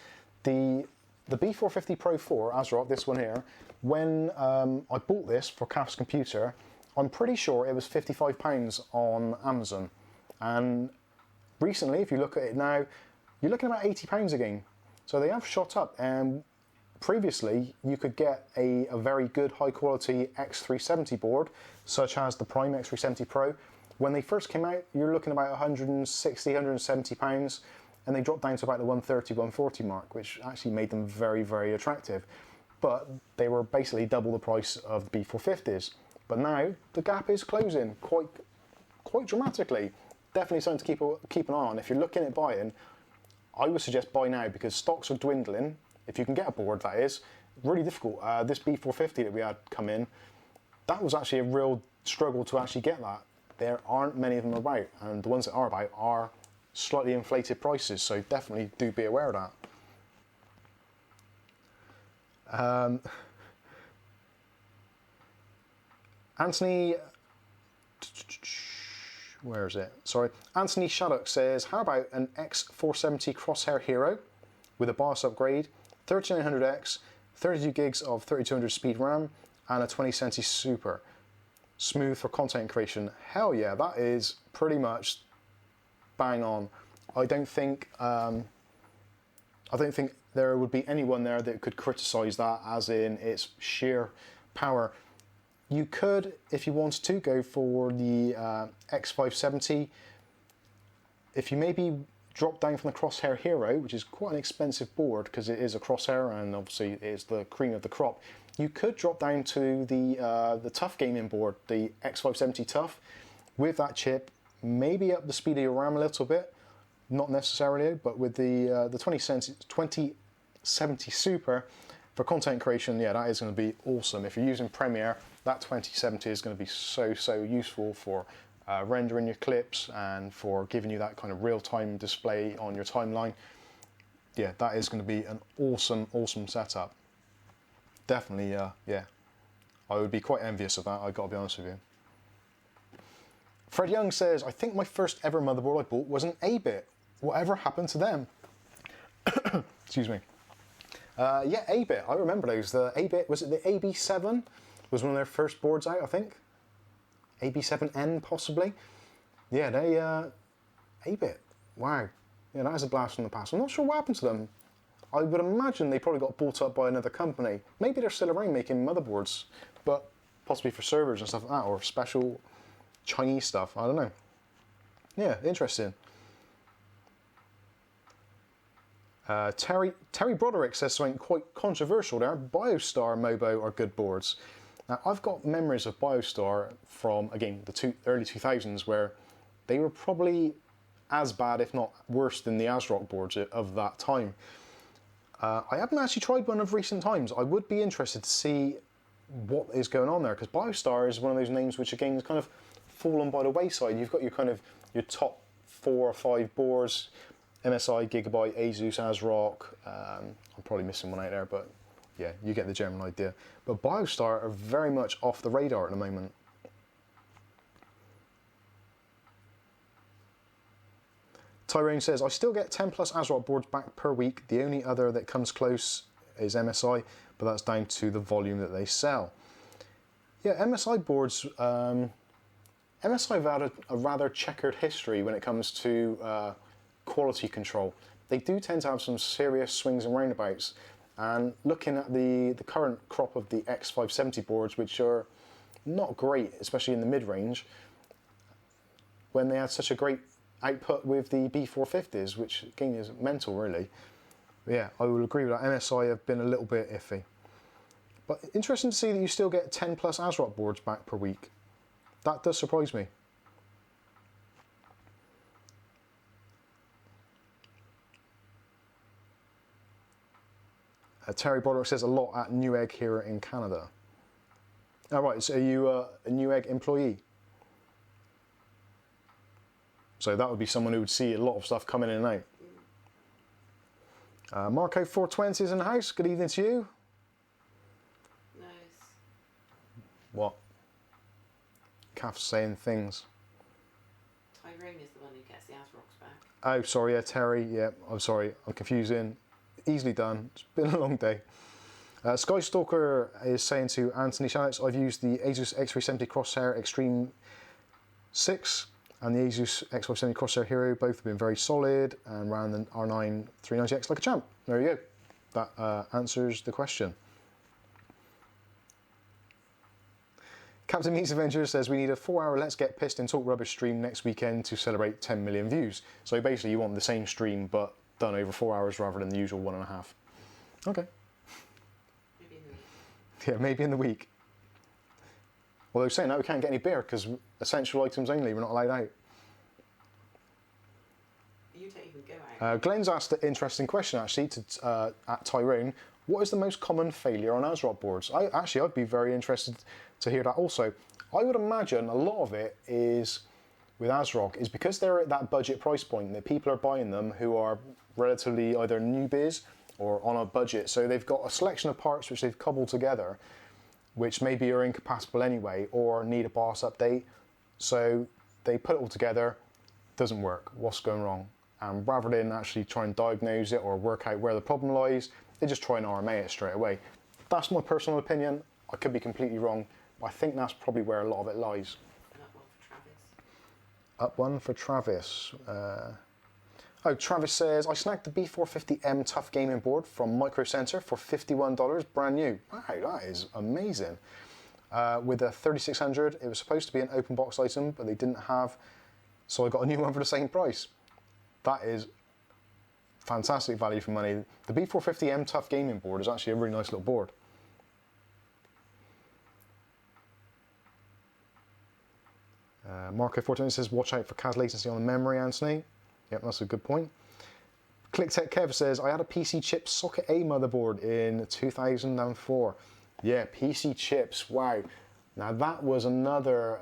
the B450 Pro 4, AsRock, this one here, when I bought this for Kath's computer, I'm pretty sure it was £55 on Amazon. And recently, if you look at it now, you're looking at about £80 again. So they have shot up, and previously you could get a very good high quality X370 board, such as the Prime X370 Pro. When they first came out, you're looking about £160, £170, and they dropped down to about the £130, £140 mark, which actually made them very, very attractive. But they were basically double the price of the B450s. But now the gap is closing quite dramatically. Definitely something to keep an eye on. If you're looking at buying, I would suggest buy now because stocks are dwindling. If you can get a board, that is really difficult. This B450 that we had come in, that was actually a real struggle to actually get that. There aren't many of them about, and the ones that are about are slightly inflated prices, so definitely do be aware of that. Anthony, where is it? Sorry. Anthony Shaddock says, how about an X470 Crosshair Hero with a BIOS upgrade, 3900X, 32 gigs of 3200 speed RAM, and a 2070 Super. Smooth for content creation. Hell yeah, that is pretty much bang on. I don't think there would be anyone there that could criticise that as in its sheer power. You could, if you wanted to, go for the X570. If you maybe drop down from the Crosshair Hero, which is quite an expensive board because it is a Crosshair and obviously it is the cream of the crop, you could drop down to the Tough gaming board, the X570 Tough. With that chip, maybe up the speed of your RAM a little bit, not necessarily, but with the 2070 Super for content creation, yeah, that is going to be awesome. If you're using Premiere, that 2070 is going to be so useful for rendering your clips and for giving you that kind of real-time display on your timeline. Yeah, that is going to be an awesome setup. Definitely, yeah. I would be quite envious of that, I've got to be honest with you. Fred Young says, I think my first ever motherboard I bought was an A-bit. Whatever happened to them? Excuse me. Yeah, A-bit, I remember those. The A-bit, was it the AB7? Was one of their first boards out, I think. AB7N, possibly. Yeah, they, A-bit. Wow. Yeah, that is a blast from the past. I'm not sure what happened to them. I would imagine they probably got bought up by another company. Maybe they're still around making motherboards, but possibly for servers and stuff like that, or special Chinese stuff. I don't know. Yeah, interesting. Terry Broderick says something quite controversial there. BioStar Mobo are good boards. Now, I've got memories of BioStar from, again, the early 2000s where they were probably as bad, if not worse, than the AsRock boards of that time. I haven't actually tried one of recent times. I would be interested to see what is going on there, because BioStar is one of those names which, again, has kind of fallen by the wayside. You've got your top 4 or 5 boards, MSI, GigaByte, Asus, AsRock. I'm probably missing one out there, but yeah, you get the general idea. But BioStar are very much off the radar at the moment. Tyrone says, I still get 10 plus AsRock boards back per week. The only other that comes close is MSI, but that's down to the volume that they sell. Yeah, MSI boards, MSI have had a rather checkered history when it comes to quality control. They do tend to have some serious swings and roundabouts. And looking at the current crop of the X570 boards, which are not great, especially in the mid-range, when they had such a great output with the B450s, which again is mental really. But yeah, I will agree with that. MSI have been a little bit iffy. But interesting to see that you still get 10 plus AsRock boards back per week. That does surprise me. Terry Broderick says a lot at Newegg here in Canada. All right, so are you a Newegg employee? So that would be someone who would see a lot of stuff coming in and out. Marco 420 is in the house. Good evening to you.
Nice.
What? Kath's saying things.
Tyrone is the one who gets the AsRocks back.
Oh, sorry, yeah, Terry. Yeah, I'm sorry, I'm confusing. Easily done. It's been a long day. Skystalker is saying to Anthony Shannons, I've used the Asus X370 Crosshair Extreme 6 and the Asus X570 Crosshair Hero. Both have been very solid and ran the R9 390X like a champ. There you go. That answers the question. Captain Meets Avenger says we need a 4-hour Let's Get Pissed and Talk Rubbish stream next weekend to celebrate 10 million views. So basically you want the same stream but done over 4 hours rather than the usual 1.5. Okay.
Maybe in the week.
Yeah, maybe in the week. Although saying that, we can't get any beer because essential items only, we're not allowed out.
You don't even go out.
Glenn's asked an interesting question actually at Tyrone. What is the most common failure on AsRock boards? I'd be very interested to hear that also. I would imagine a lot of it is, with AsRock, is because they're at that budget price point that people are buying them who are relatively either newbies or on a budget. So they've got a selection of parts which they've cobbled together, which maybe are incompatible anyway or need a BIOS update. So they put it all together, doesn't work. What's going wrong? And rather than actually try and diagnose it or work out where the problem lies, they just try and RMA it straight away. That's my personal opinion. I could be completely wrong, but I think that's probably where a lot of it lies.
And up one for Travis.
Up one for Travis. Travis says, I snagged the B450M Tough Gaming Board from Micro Center for $51, brand new. Wow, that is amazing. With a 3600, it was supposed to be an open box item, but they didn't have, so I got a new one for the same price. That is fantastic value for money. The B450M Tough Gaming Board is actually a really nice little board. Marco14 says, watch out for CAS latency on the memory, Anthony. Yep, that's a good point. ClickTech Kev says, I had a PC Chips Socket A motherboard in 2004. Yeah, PC Chips, wow. Now that was another...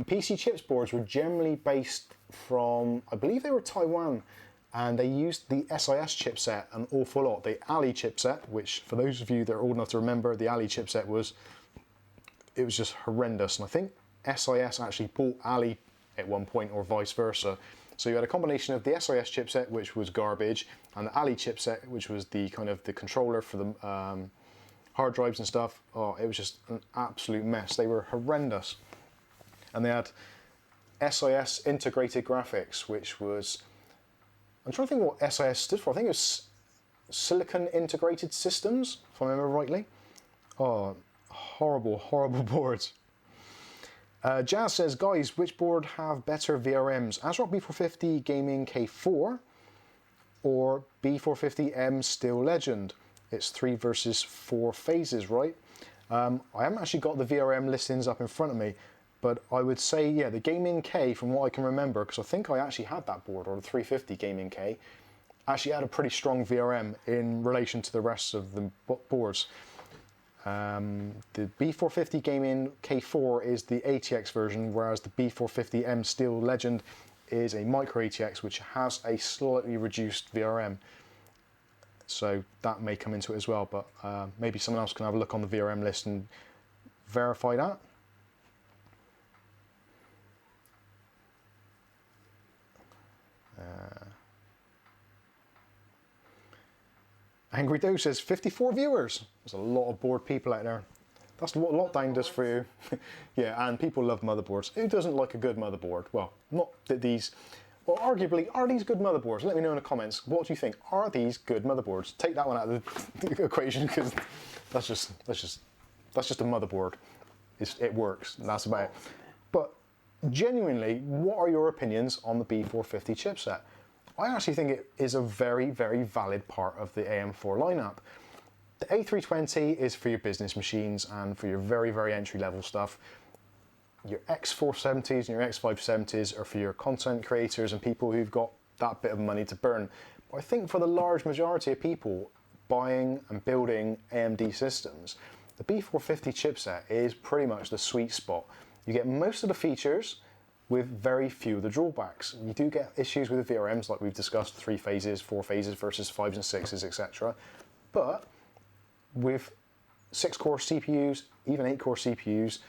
PC Chips boards were generally based from, I believe they were Taiwan, and they used the SIS chipset an awful lot. The Ali chipset, which for those of you that are old enough to remember, the Ali chipset was just horrendous. And I think SIS actually bought Ali at one point or vice versa. So you had a combination of the SIS chipset, which was garbage, and the Ali chipset, which was the kind of the controller for the hard drives and stuff. Oh, it was just an absolute mess. They were horrendous. And they had SIS integrated graphics, which was, I'm trying to think what SIS stood for. I think it was Silicon Integrated Systems, if I remember rightly. Oh, horrible, horrible boards. Jazz says, guys, which board have better VRMs? AsRock B450 Gaming K4 or B450M Steel Legend? It's 3 versus 4 phases, right? I haven't actually got the VRM listings up in front of me, but I would say, yeah, the Gaming K, from what I can remember, because I think I actually had that board, or the 350 Gaming K, actually had a pretty strong VRM in relation to the rest of the boards. The B450 Gaming K4 is the ATX version, whereas the B450M Steel Legend is a micro ATX, which has a slightly reduced VRM. So that may come into it as well, but maybe someone else can have a look on the VRM list and verify that. Angry Doe says 54 viewers. There's a lot of bored people out there. That's what lockdown does for you. Yeah, and people love motherboards. Who doesn't like a good motherboard? Well, not that these, well, arguably, are these good motherboards? Let me know in the comments. What do you think? Are these good motherboards? Take that one out of the equation, because that's just a motherboard. It works, and that's about it. But genuinely, what are your opinions on the B450 chipset? I actually think it is a very, very valid part of the AM4 lineup. The A320 is for your business machines and for your very, very entry-level stuff. Your X470s and your X570s are for your content creators and people who've got that bit of money to burn. But I think for the large majority of people buying and building AMD systems, the B450 chipset is pretty much the sweet spot. You get most of the features with very few of the drawbacks. You do get issues with the VRMs, like we've discussed, 3 phases, 4 phases versus 5s and 6s, etc. But with 6-core CPUs, even 8-core CPUs,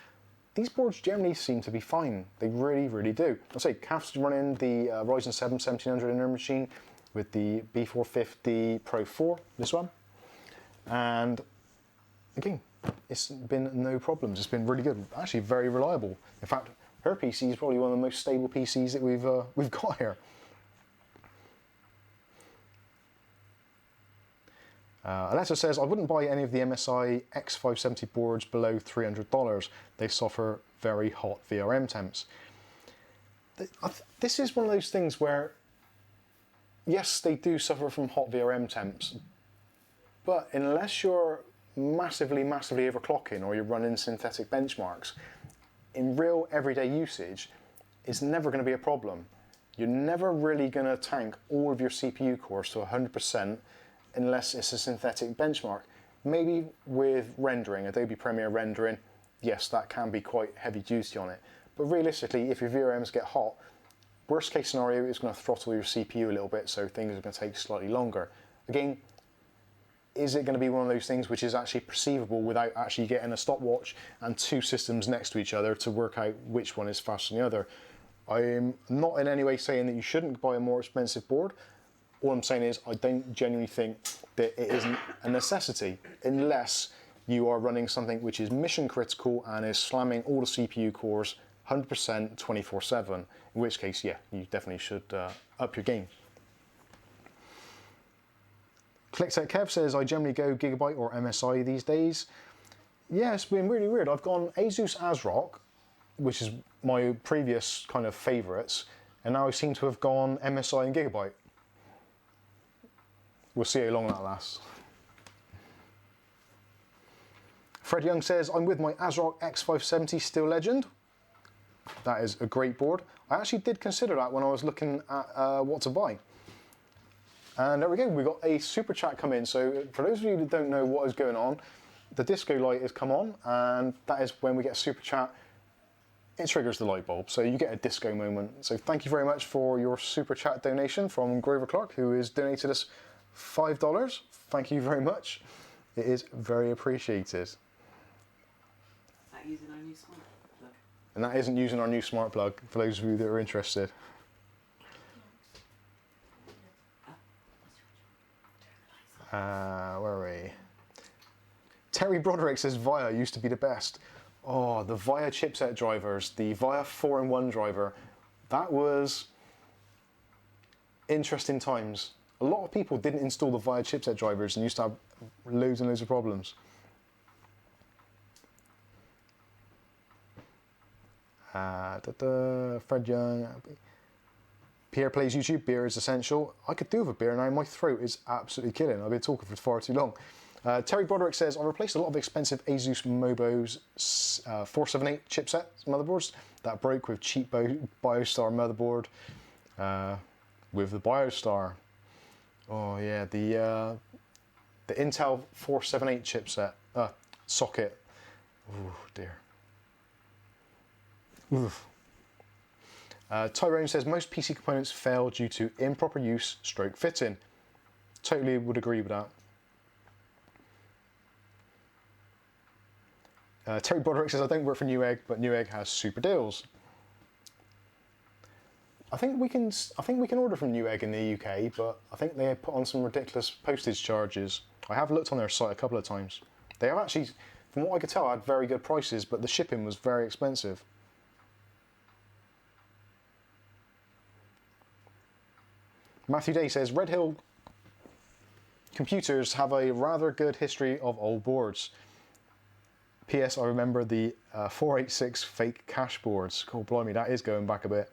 these boards generally seem to be fine. They really, really do. I'll say Kaf's running the Ryzen 7 1700 in their machine with the B450 Pro 4, this one. And again, it's been no problems. It's been really good. Actually, very reliable. In fact, her PC is probably one of the most stable PCs that we've got here. Alexa says, I wouldn't buy any of the MSI X570 boards below $300. They suffer very hot VRM temps. This is one of those things where, yes, they do suffer from hot VRM temps, but unless you're massively overclocking or you're running synthetic benchmarks, in real everyday usage, it's never going to be a problem. You're never really going to tank all of your CPU cores to 100% unless it's a synthetic benchmark. Maybe with rendering, Adobe Premiere rendering, yes, that can be quite heavy duty on it. But realistically, if your VRMs get hot, worst case scenario is going to throttle your CPU a little bit, so things are going to take slightly longer. Again, is it going to be one of those things which is actually perceivable without actually getting a stopwatch and two systems next to each other to work out which one is faster than the other? I'm not in any way saying that you shouldn't buy a more expensive board. All I'm saying is I don't genuinely think that it isn't a necessity unless you are running something which is mission critical and is slamming all the CPU cores 100% 24/7, in which case, yeah, you definitely should up your game. ClickTech Kev says, I generally go GigaByte or MSI these days. Yeah, it's been really weird. I've gone Asus AsRock, which is my previous kind of favourites, and now I seem to have gone MSI and GigaByte. We'll see how long that lasts. Fred Young says, I'm with my AsRock X570 Steel Legend. That is a great board. I actually did consider that when I was looking at what to buy. And there we go, we got a super chat come in. So for those of you that don't know what is going on, the disco light has come on, and that is when we get a super chat, it triggers the light bulb. So you get a disco moment. So thank you very much for your super chat donation from Grover Clark, who has donated us $5. Thank you very much. It is very appreciated.
Is that using our new smart plug?
And that isn't using our new smart plug, for those of you that are interested. Where are we? Terry Broderick says VIA used to be the best. Oh, the VIA chipset drivers, the VIA 4-in-1 driver, that was interesting times. A lot of people didn't install the VIA chipset drivers and used to have loads and loads of problems. Fred Young. Pierre plays YouTube. Beer is essential. I could do with a beer now. My throat is absolutely killing. I've been talking for far too long. Terry Broderick says, I replaced a lot of expensive Asus Mobo's 478 chipset motherboards that broke with cheap BioStar motherboard with the BioStar. Oh yeah, the Intel 478 chipset socket. Oh dear. Oof. Tyrone says most PC components fail due to improper use stroke fitting. Totally would agree with that. Terry Broderick says I don't work for Newegg, but Newegg has super deals. I think we can order from Newegg in the UK, but I think they put on some ridiculous postage charges. I have looked on their site a couple of times. They have actually, from what I could tell, had very good prices, but the shipping was very expensive. Matthew Day says, Red Hill computers have a rather good history of old boards. P.S. I remember the 486 fake cache boards. God blimey, that is going back a bit.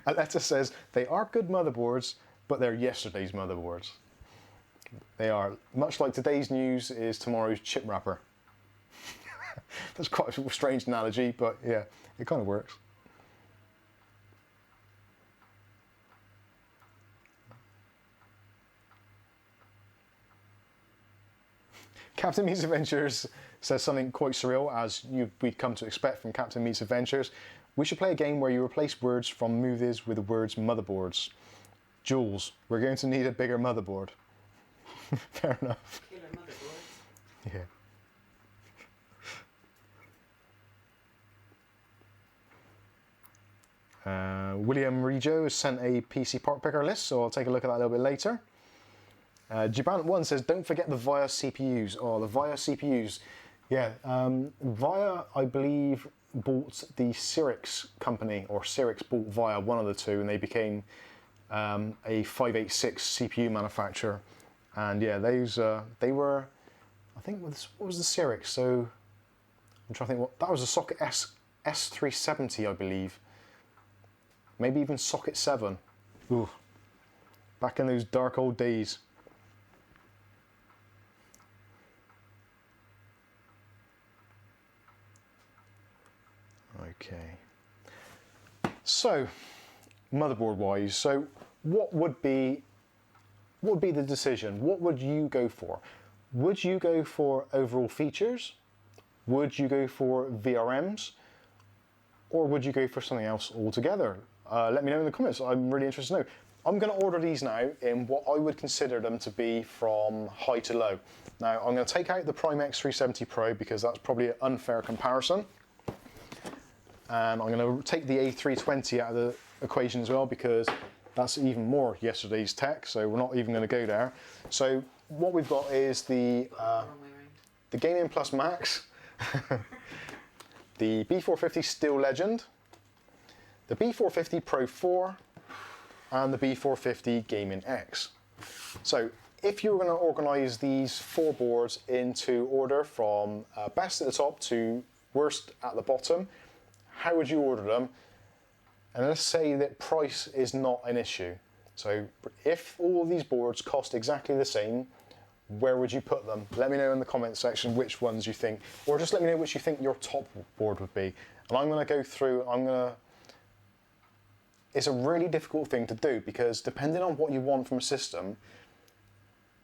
Aletta says, they are good motherboards, but they're yesterday's motherboards. They are, much like today's news is tomorrow's chip wrapper. That's quite a strange analogy, but yeah, it kind of works. Captain Meets Adventures says something quite surreal, as we'd come to expect from Captain Meets Adventures. We should play a game where you replace words from movies with the words motherboards. Jules, we're going to need a bigger motherboard. Fair enough.
Killer motherboards.
Yeah. William Rejo has sent a PC part picker list, so I'll take a look at that a little bit later. Jibant1 says, don't forget the VIA CPUs. Oh, the VIA CPUs. Yeah, VIA, I believe, bought the Cyrix company, or Cyrix bought VIA, one of the two, and they became a 586 CPU manufacturer. And yeah, those they were, I think, what was the Cyrix? So I'm trying to think what that was, a socket S370, I believe. Maybe even socket 7. Ooh, back in those dark old days. Okay. So, motherboard wise, so what would be the decision? What would you go for? Would you go for overall features? Would you go for VRMs? Or would you go for something else altogether? Let me know in the comments. I'm really interested to know. I'm going to order these now in what I would consider them to be from high to low. Now, I'm going to take out the Prime X370 Pro because that's probably an unfair comparison. And I'm going to take the A320 out of the equation as well because that's even more yesterday's tech, so we're not even going to go there. So what we've got is the Gaming Plus Max, the B450 Steel Legend, the B450 Pro 4, and the B450 Gaming X. So if you were going to organise these 4 boards into order from best at the top to worst at the bottom, how would you order them? And let's say that price is not an issue. So if all of these boards cost exactly the same, where would you put them? Let me know in the comment section which ones you think, or just let me know which you think your top board would be. And I'm going to go through, it's a really difficult thing to do because depending on what you want from a system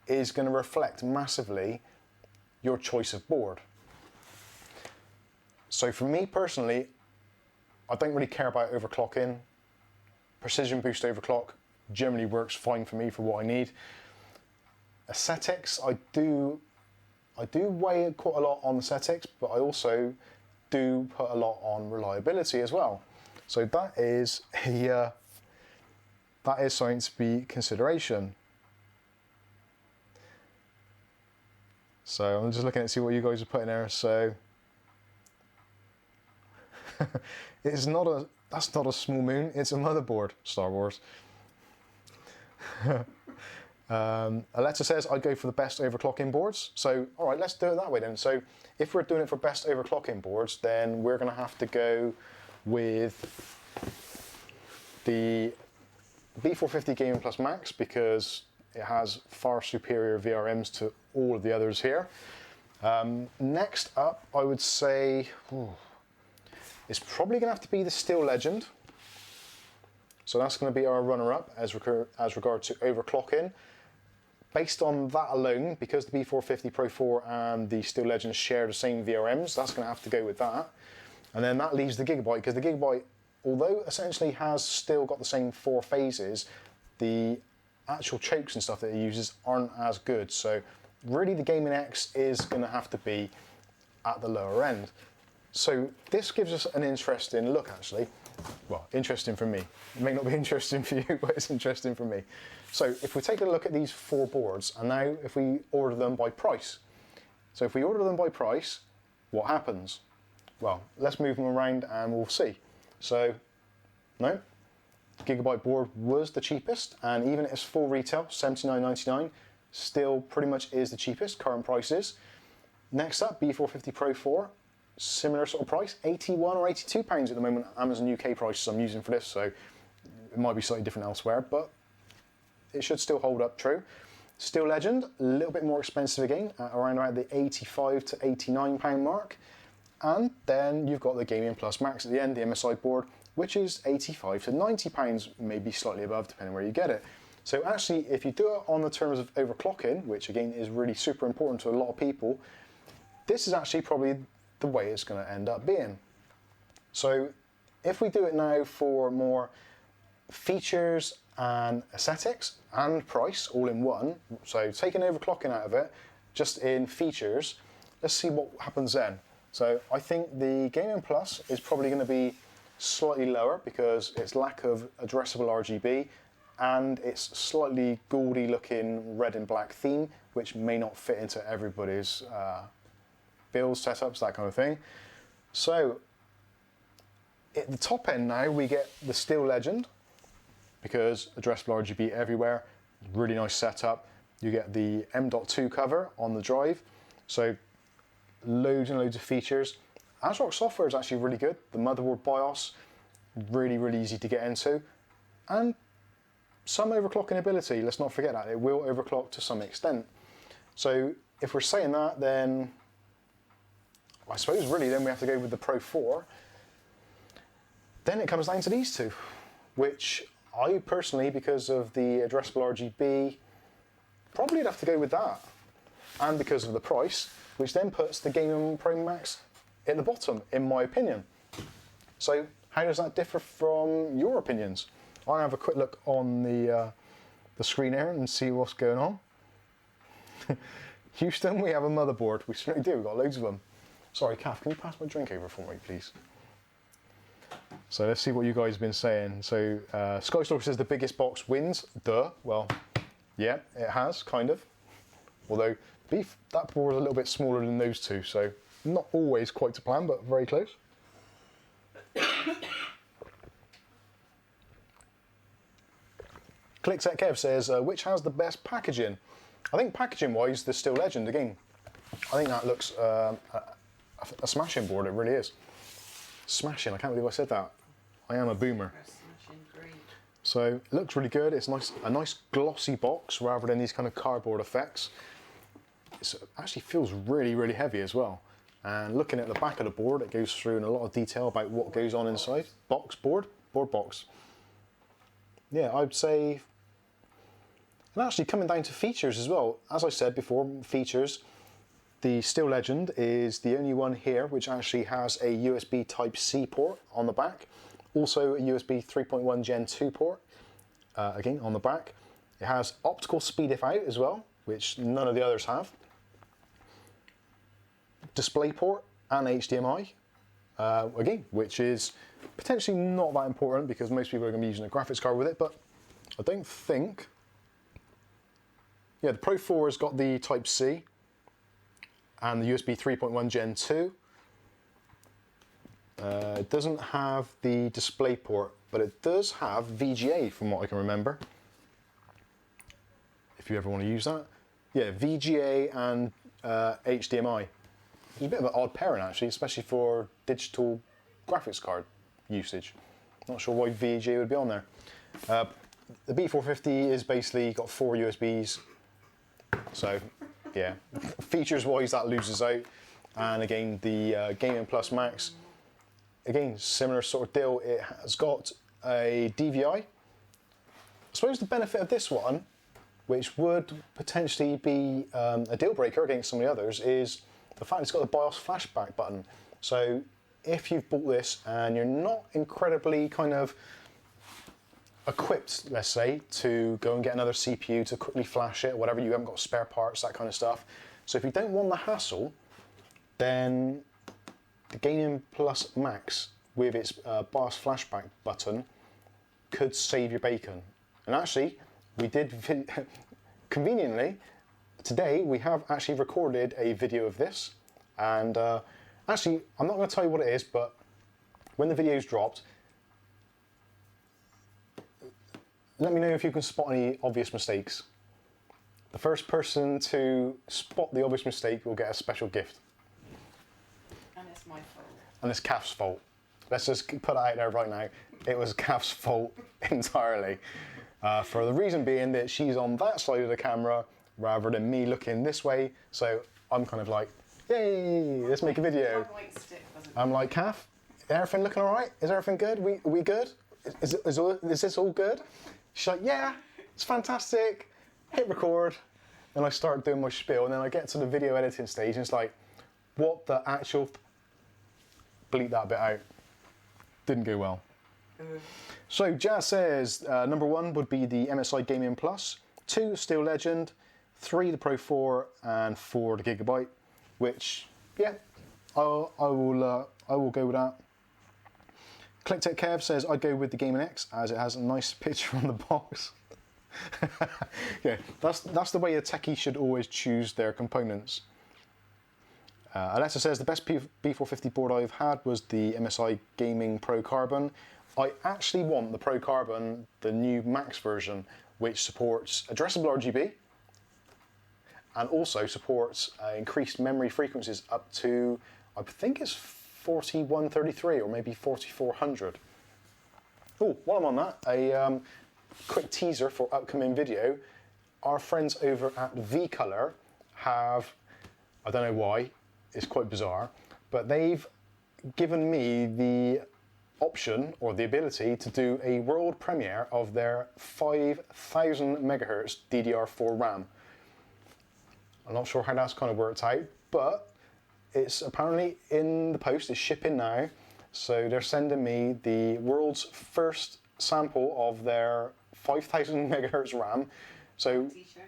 is going to reflect massively your choice of board. So for me personally, I don't really care about overclocking. Precision boost overclock generally works fine for me for what I need. Aesthetics, I do weigh quite a lot on aesthetics, but I also do put a lot on reliability as well. So that is something to be consideration. So I'm just looking to see what you guys are putting there. So that's not a small moon, it's a motherboard, Star Wars. Alexa says I'd go for the best overclocking boards. So all right, let's do it that way then. So if we're doing it for best overclocking boards, then we're going to have to go with the B450 Gaming Plus Max because it has far superior VRMs to all of the others here. Next up, I would say it's probably going to have to be the Steel Legend. So that's going to be our runner-up as regard to overclocking. Based on that alone, because the B450 Pro 4 and the Steel Legend share the same VRMs, that's going to have to go with that. And then that leaves the GigaByte, because the GigaByte, although essentially has still got the same 4 phases, the actual chokes and stuff that it uses aren't as good. So really the Gaming X is going to have to be at the lower end. So this gives us an interesting look actually. Well, interesting for me. It may not be interesting for you, but it's interesting for me. So if we take a look at these 4 boards, and now if we order them by price. So if we order them by price, what happens? Well, let's move them around and we'll see. So, no, GigaByte board was the cheapest, and even at its full retail, $79.99, still pretty much is the cheapest, current prices. Next up, B450 Pro 4. Similar sort of price, £81 or £82 at the moment, Amazon UK prices I'm using for this, so it might be slightly different elsewhere, but it should still hold up true. Steel Legend, a little bit more expensive again, at around about the £85 to £89 mark. And then you've got the Gaming Plus Max at the end, the MSI board, which is £85 to £90, maybe slightly above, depending where you get it. So actually, if you do it on the terms of overclocking, which again is really super important to a lot of people, this is actually probably the way it's going to end up being. So if we do it now for more features and aesthetics and price all in one. So taking overclocking out of it, just in features, let's see what happens then. So I think the Gaming Plus is probably going to be slightly lower because its lack of addressable RGB and its slightly gaudy looking red and black theme, which may not fit into everybody's builds, setups, that kind of thing. So at the top end now we get the Steel Legend, because addressable RGB everywhere, really nice setup. You get the M.2 cover on the drive, so loads and loads of features. AsRock software is actually really good. The motherboard BIOS, really easy to get into, and some overclocking ability. Let's not forget that it will overclock to some extent. So if we're saying that, then I suppose really then we have to go with the Pro 4. Then it comes down to these two, which I personally, because of the addressable RGB, probably would have to go with that. And because of the price, which then puts the Gaming Pro Max at the bottom, in my opinion. So how does that differ from your opinions? I'll have a quick look on the screen here and see what's going on. Houston, we have a motherboard. We certainly do, we've got loads of them. Sorry, Kath, can you pass my drink over for me, please? So let's see what you guys have been saying. So Skystalker says the biggest box wins. Duh. Well, yeah, it has, kind of. Although that board is a little bit smaller than those two, so not always quite to plan, but very close. ClickSet Kev says, which has the best packaging? I think packaging-wise, the Steel Legend, again, I think that looks a smashing board, it really is. Smashing, I can't believe I said that. I am a boomer. So it looks really good. It's a nice glossy box rather than these kind of cardboard effects. It actually feels really heavy as well. And looking at the back of the board, it goes through in a lot of detail about what goes on inside. Board box. Yeah, I'd say, and actually coming down to features as well, as I said before, features, the Steel Legend is the only one here which actually has a USB Type-C port on the back, also a USB 3.1 Gen 2 port, again on the back. It has optical speed if out as well, which none of the others have. DisplayPort and HDMI, again, which is potentially not that important because most people are going to be using a graphics card with it, but I don't think. Yeah, the Pro 4 has got the Type-C and the USB 3.1 Gen 2. It doesn't have the DisplayPort, but it does have VGA from what I can remember. If you ever want to use that. Yeah, VGA and HDMI. It's a bit of an odd pairing actually, especially for digital graphics card usage. Not sure why VGA would be on there. The B450 is basically got 4 USBs. So yeah, features wise that loses out. And again, the Gaming Plus Max, again, similar sort of deal. It has got a DVI. I suppose the benefit of this one, which would potentially be a deal breaker against some of the others, is the fact it's got the BIOS flashback button. So if you've bought this and you're not incredibly kind of equipped, let's say, to go and get another CPU to quickly flash it, whatever, you haven't got spare parts, that kind of stuff. So if you don't want the hassle, then the Gaming Plus Max with its BIOS flashback button could save your bacon. And actually, we did, conveniently, today we have actually recorded a video of this. And actually, I'm not going to tell you what it is, but when the video's dropped, let me know if you can spot any obvious mistakes. The first person to spot the obvious mistake will get a special gift.
And it's my fault.
And it's Kath's fault. Let's just put it out there right now. It was Kath's fault entirely. For the reason being that she's on that side of the camera rather than me looking this way. So I'm kind of like, yay, let's make a video. I'm like, Kath, is everything looking all right? Is everything good? We good? Is this all good? She's like, yeah, it's fantastic. Hit record. And I start doing my spiel. And then I get to the video editing stage and it's like, what the actual... Bleep that bit out. Didn't go well. So Jazz says number 1 would be the MSI Gaming Plus, 2 Steel Legend, 3 the Pro 4, and 4 the GigaByte. Which, yeah, I will go with that. ClickTech Kev says I'd go with the Gaming X as it has a nice picture on the box. Yeah, that's the way a techie should always choose their components. Alexa says the best B450 board I've had was the MSI Gaming Pro Carbon. I actually want the Pro Carbon, the new Max version, which supports addressable RGB and also supports increased memory frequencies up to, I think it's 4133 or maybe 4400. Oh, while I'm on that, a quick teaser for upcoming video. Our friends over at V-Color have, I don't know why, it's quite bizarre, but they've given me the option or the ability to do a world premiere of their 5000 megahertz DDR4 RAM. I'm not sure how that's kind of worked out, but it's apparently in the post, it's shipping now. So they're sending me the world's first sample of their 5000 megahertz RAM. So,
T-shirt.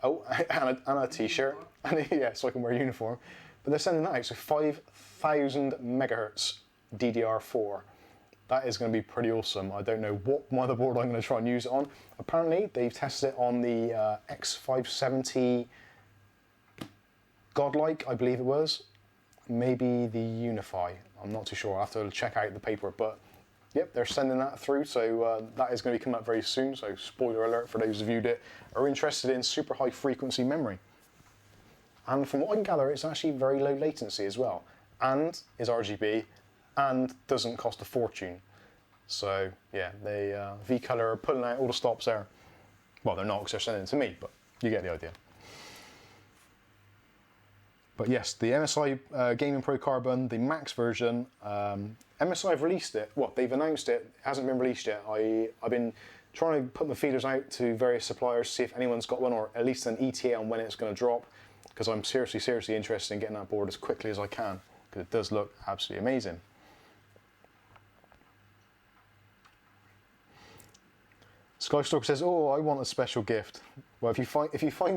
oh, and a t-shirt, and yeah, so I can wear a uniform. But they're sending that out, so 5000 megahertz DDR4. That is going to be pretty awesome. I don't know what motherboard I'm going to try and use it on. Apparently, they've tested it on the X570 Godlike, I believe it was. Maybe the Unify. I'm not too sure. I'll have to check out the paperwork. But yep, they're sending that through. So that is going to be coming up very soon. So spoiler alert for those of you that are interested in super high frequency memory. And from what I can gather, it's actually very low latency as well. And is RGB. And doesn't cost a fortune. So yeah, they V-Color are pulling out all the stops there. Well, they're not because they're sending it to me, but you get the idea. But yes, the MSI Gaming Pro Carbon, the Max version, MSI have released it. Well, they've announced it. It hasn't been released yet. I've been trying to put my feelers out to various suppliers, see if anyone's got one or at least an ETA on when it's going to drop, because I'm seriously interested in getting that board as quickly as I can, because it does look absolutely amazing. Skystalker says, "Oh, I want a special gift." Well, if you find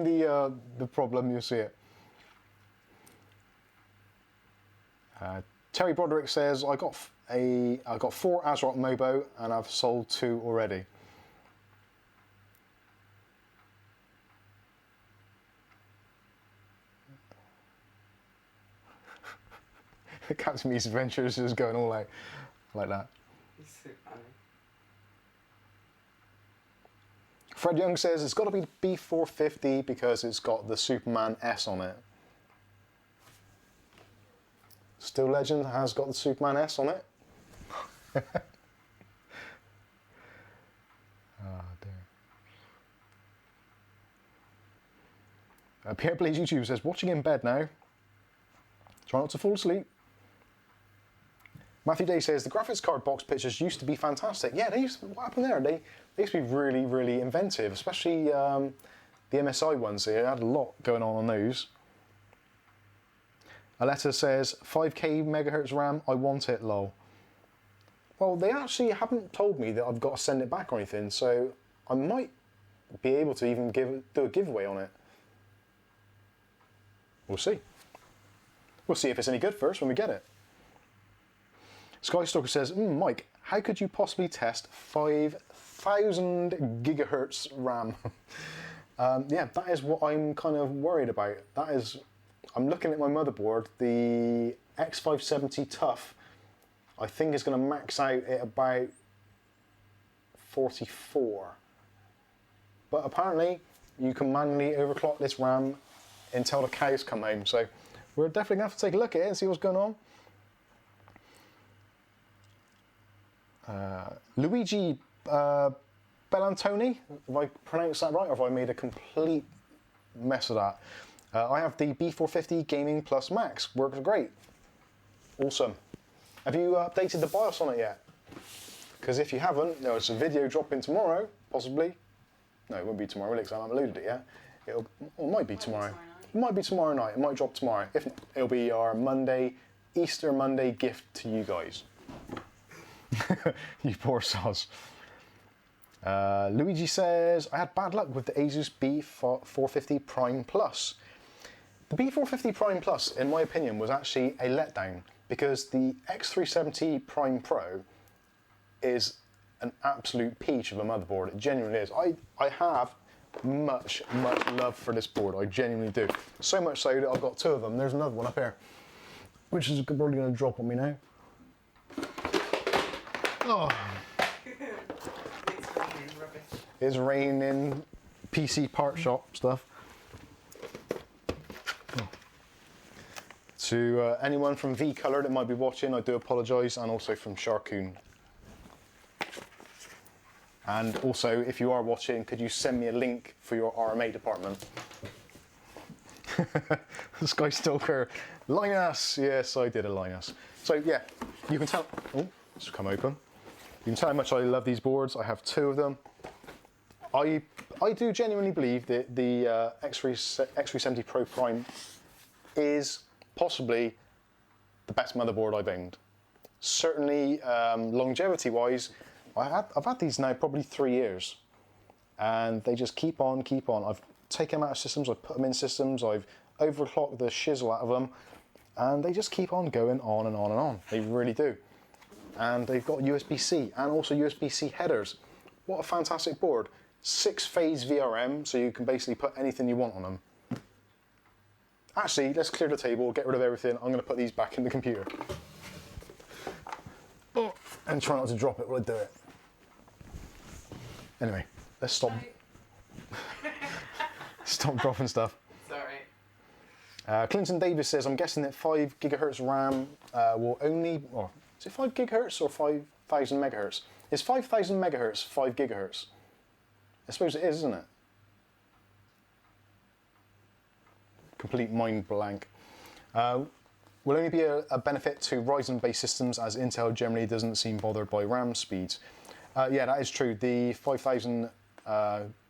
the problem, you'll see it. Terry Broderick says, I got 4 AsRock Mobo and I've sold 2 already. Captain Me's Adventures is going all out like that.
He's so funny.
Fred Young says it's got to be the B450 because it's got the Superman S on it. Steel Legend has got the Superman S on it. Oh dear. Pierre Blaze YouTube says, watching in bed now. Try not to fall asleep. Matthew Day says, the graphics card box pictures used to be fantastic. Yeah, what happened there? They used to be really inventive, especially the MSI ones. They had a lot going on those. Aletta says, 5K megahertz RAM, I want it, lol. Well, they actually haven't told me that I've got to send it back or anything, so I might be able to even do a giveaway on it. We'll see. We'll see if it's any good first when we get it. Skystalker says, Mike, how could you possibly test 5000 gigahertz RAM? Yeah, that is what I'm kind of worried about. I'm looking at my motherboard, the X570 Tough, I think is going to max out at about 44. But apparently, you can manually overclock this RAM until the cows come home. So we're definitely going to have to take a look at it and see what's going on. Luigi Bellantoni, have I pronounced that right, or have I made a complete mess of that? I have the B450 Gaming Plus Max, works great. Awesome. Have you updated the BIOS on it yet? Because if you haven't, there's a video dropping tomorrow, possibly. No, it won't be tomorrow, because I haven't loaded it yet. It might be tomorrow. It might be tomorrow night, it might drop tomorrow. If not, it'll be our Easter Monday gift to you guys. You poor soz. Luigi says, I had bad luck with the Asus B450 Prime Plus. The B450 Prime Plus, in my opinion, was actually a letdown because the X370 Prime Pro is an absolute peach of a motherboard. It genuinely is. I have much love for this board. I genuinely do. So much so that I've got two of them. There's another one up here, which is probably going to drop on me now. Oh.
It's raining rubbish.
It's raining PC part shop stuff. To anyone from V-Color that might be watching, I do apologise, and also from Sharkoon. And also, if you are watching, could you send me a link for your RMA department? Skystalker, Linus! Yes, I did a Linus. So yeah, you can tell. Oh, it's come open. You can tell how much I love these boards. I have two of them. I do genuinely believe that the X370 Pro Prime is possibly the best motherboard I've owned. Certainly, longevity-wise, I've had these now probably 3 years, and they just keep on. I've taken them out of systems, I've put them in systems, I've overclocked the shizzle out of them, and they just keep on going on and on and on. They really do. And they've got USB-C and also USB-C headers. What a fantastic board. 6-phase VRM, so you can basically put anything you want on them. Actually, let's clear the table, get rid of everything. I'm going to put these back in the computer. Oh, and try not to drop it while I do it. Anyway, let's stop. Stop dropping stuff.
Sorry.
Clinton Davis says, I'm guessing that 5 gigahertz RAM will only, or is it 5 gigahertz or 5,000 megahertz? Is 5,000 megahertz 5 gigahertz? I suppose it is, isn't it? Complete mind blank. Will only be a benefit to Ryzen-based systems, as Intel generally doesn't seem bothered by RAM speeds. Yeah, that is true. The 5,000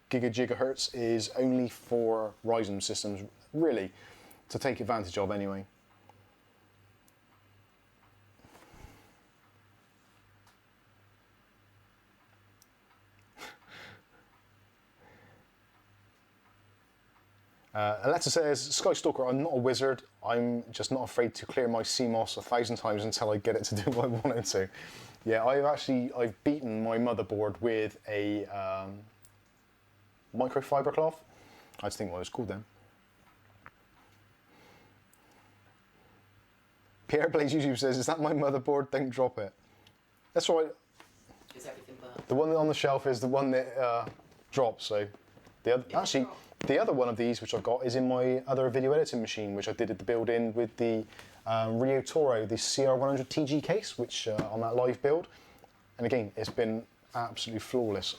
gigahertz is only for Ryzen systems, really, to take advantage of anyway. Alexa says, Skystalker, I'm not a wizard. I'm just not afraid to clear my CMOS 1,000 times until I get it to do what I want it to. Yeah, I've beaten my motherboard with a microfiber cloth. I just think what it was called then. Pierre Blaze YouTube says, is that my motherboard? Don't drop it. That's right.
Is everything but?
The one on the shelf is the one that drops. So the other, actually. The other one of these, which I've got, is in my other video editing machine, which I did at the build-in with the Rio Toro, the CR100 TG case, which on that live build. And again, it's been absolutely flawless.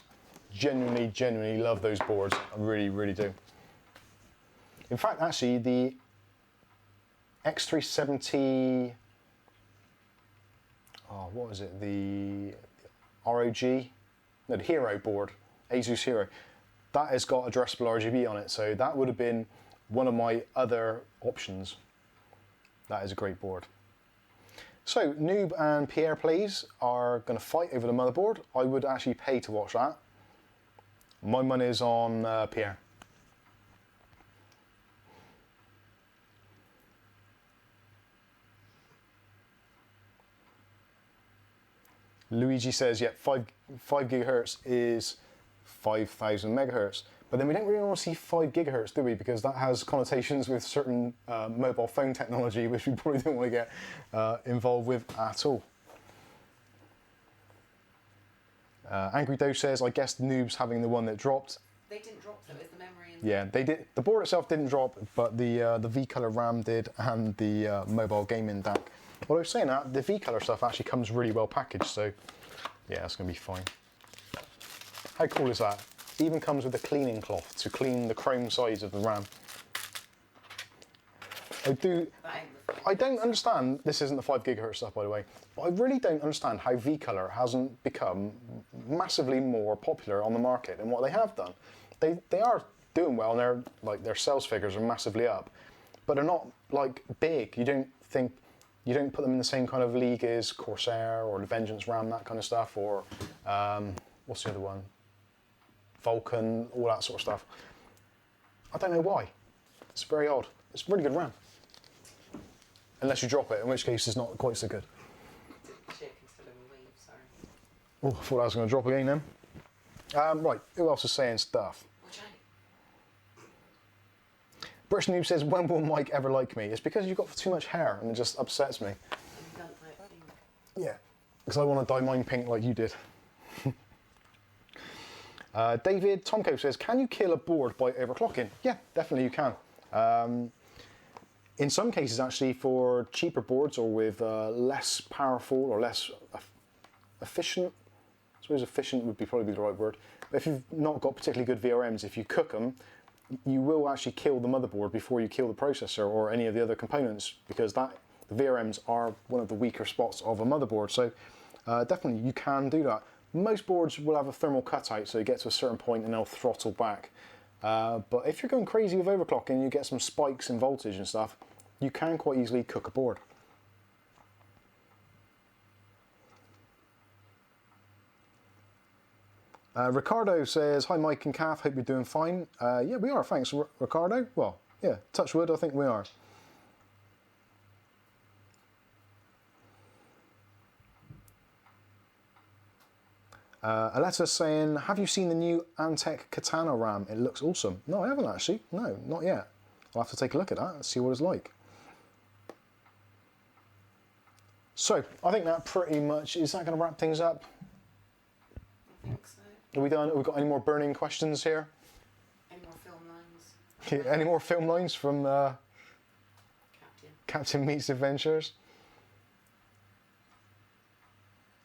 Genuinely love those boards. I really do. In fact, actually, the X370, what was it? The ROG, no, the Hero board, Asus Hero. That has got addressable RGB on it, so that would have been one of my other options. That is a great board. So, Noob and Pierre Plays are going to fight over the motherboard. I would actually pay to watch that. My money is on Pierre. Luigi says, yeah, 5 gigahertz is 5,000 megahertz, but then we don't really want to see 5 gigahertz, do we? Because that has connotations with certain mobile phone technology, which we probably don't want to get involved with at all. Angry Doe says, I guess Noob's having the one that dropped.
They didn't drop though, it's the memory. And
yeah, they did. The board itself didn't drop, but the V-Color RAM did, and the mobile gaming DAC. Well, I was saying that the V-Color stuff actually comes really well packaged, so yeah, it's going to be fine. How cool is that? It even comes with a cleaning cloth to clean the chrome sides of the RAM. I don't understand, this isn't the 5 gigahertz stuff by the way, but I really don't understand how V-Color hasn't become massively more popular on the market than what they have done. They are doing well, and their sales figures are massively up, but they're not like big. You you don't put them in the same kind of league as Corsair or the Vengeance RAM, that kind of stuff, or what's the other one? Vulcan, all that sort of stuff. I don't know why. It's very odd. It's really good RAM. Unless you drop it, in which case it's not quite so good.
Chick instead of a weave, sorry.
Oh, I thought I was going to drop again then. Right, who else is saying stuff?
Watch out.
British Noob says, when will Mike ever like me? It's because you've got too much hair and it just upsets me.
You don't like pink.
Yeah, because I want to dye mine pink like you did. David Tomko says, can you kill a board by overclocking? Yeah, definitely you can. In some cases, actually, for cheaper boards or with less powerful or less efficient, I suppose efficient would be probably the right word, but if you've not got particularly good VRMs, if you cook them, you will actually kill the motherboard before you kill the processor or any of the other components, because the VRMs are one of the weaker spots of a motherboard. So definitely you can do that. Most boards will have a thermal cutout, so you get to a certain point and they'll throttle back. But if you're going crazy with overclocking, you get some spikes in voltage and stuff, you can quite easily cook a board. Ricardo says, hi Mike and Kath, hope you're doing fine. Yeah, we are, thanks Ricardo. Well, yeah, touch wood, I think we are. Aletta saying, have you seen the new Antec Katana RAM? It looks awesome. No, I haven't actually. No, not yet. I'll have to take a look at that and see what it's like. So, I think that pretty much, is that going to wrap things up?
I think so.
Are we done? Have we got any more burning questions here?
Any more film lines?
Any more film lines from
Captain.
Captain Meets Adventures?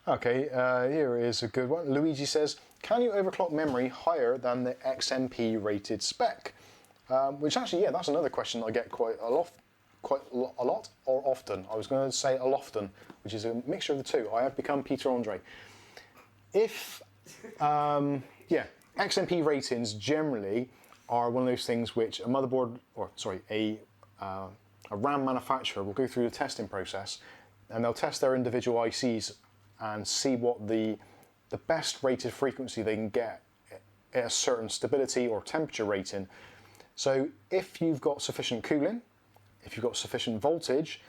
Okay, here is a good one. Luigi says, can you overclock memory higher than the XMP rated spec? Which actually, yeah, that's another question I get quite a lot or often. I was going to say a loften, which is a mixture of the two. I have become Peter Andre. If, yeah, XMP ratings generally are one of those things which a motherboard, or sorry, a RAM manufacturer will go through the testing process, and they'll test their individual ICs and see what the best rated frequency they can get at a certain stability or temperature rating. So if you've got sufficient cooling, if you've got sufficient voltage,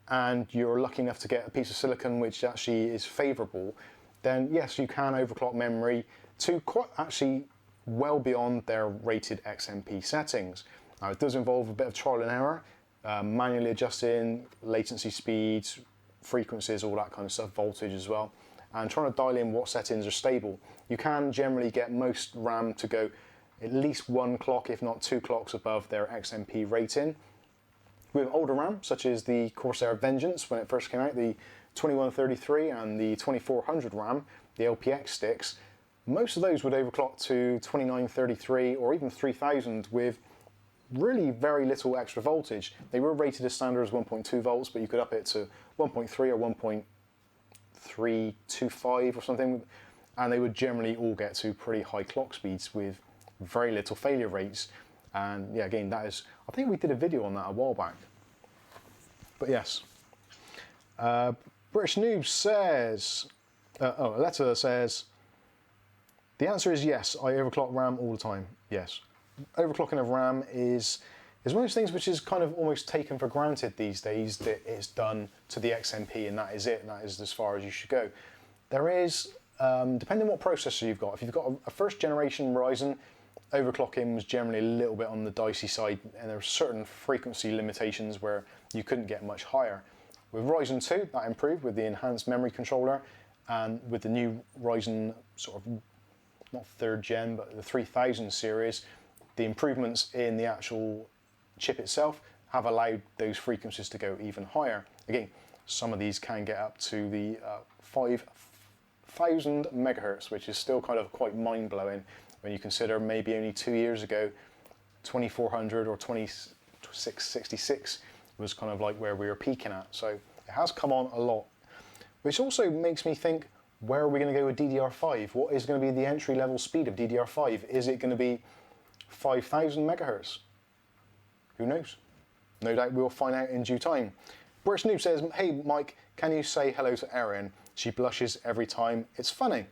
and you're lucky enough to get a piece of silicon which actually is favourable, then yes, you can overclock memory to quite actually well beyond their rated XMP settings. Now it does involve a bit of trial and error, manually adjusting latency speeds, frequencies, all that kind of stuff, voltage as well, and trying to dial in what settings are stable. You can generally get most RAM to go at least 1 clock, if not 2 clocks above their XMP rating. With older RAM, such as the Corsair Vengeance when it first came out, the 2133 and the 2400 RAM, the LPX sticks, most of those would overclock to 2933 or even 3000 with really very little extra voltage. They were rated as standard as 1.2 volts, but you could up it to 1.3 or 1.325 or something, and they would generally all get to pretty high clock speeds with very little failure rates. And yeah, again, that is, I think we did a video on that a while back. But yes. British Noob says, Aletta says, the answer is yes, I overclock RAM all the time. Yes. Overclocking of RAM is one of those things which is kind of almost taken for granted these days, that it's done to the XMP and that is it, and that is as far as you should go. There is, depending on what processor you've got, if you've got a first generation Ryzen, overclocking was generally a little bit on the dicey side, and there are certain frequency limitations where you couldn't get much higher. With Ryzen 2, that improved with the enhanced memory controller, and with the new Ryzen sort of, not 3rd gen, but the 3000 series, the improvements in the actual chip itself have allowed those frequencies to go even higher. Again, some of these can get up to the 5000 megahertz, which is still kind of quite mind-blowing when you consider maybe only 2 years ago, 2400 or 2666 was kind of like where we were peaking at. So it has come on a lot, which also makes me think, where are we going to go with DDR5? What is going to be the entry level speed of DDR5? Is it going to be 5000 megahertz? Who knows? No doubt we'll find out in due time. British Noob says, hey Mike, can you say hello to Erin? She blushes every time. It's funny.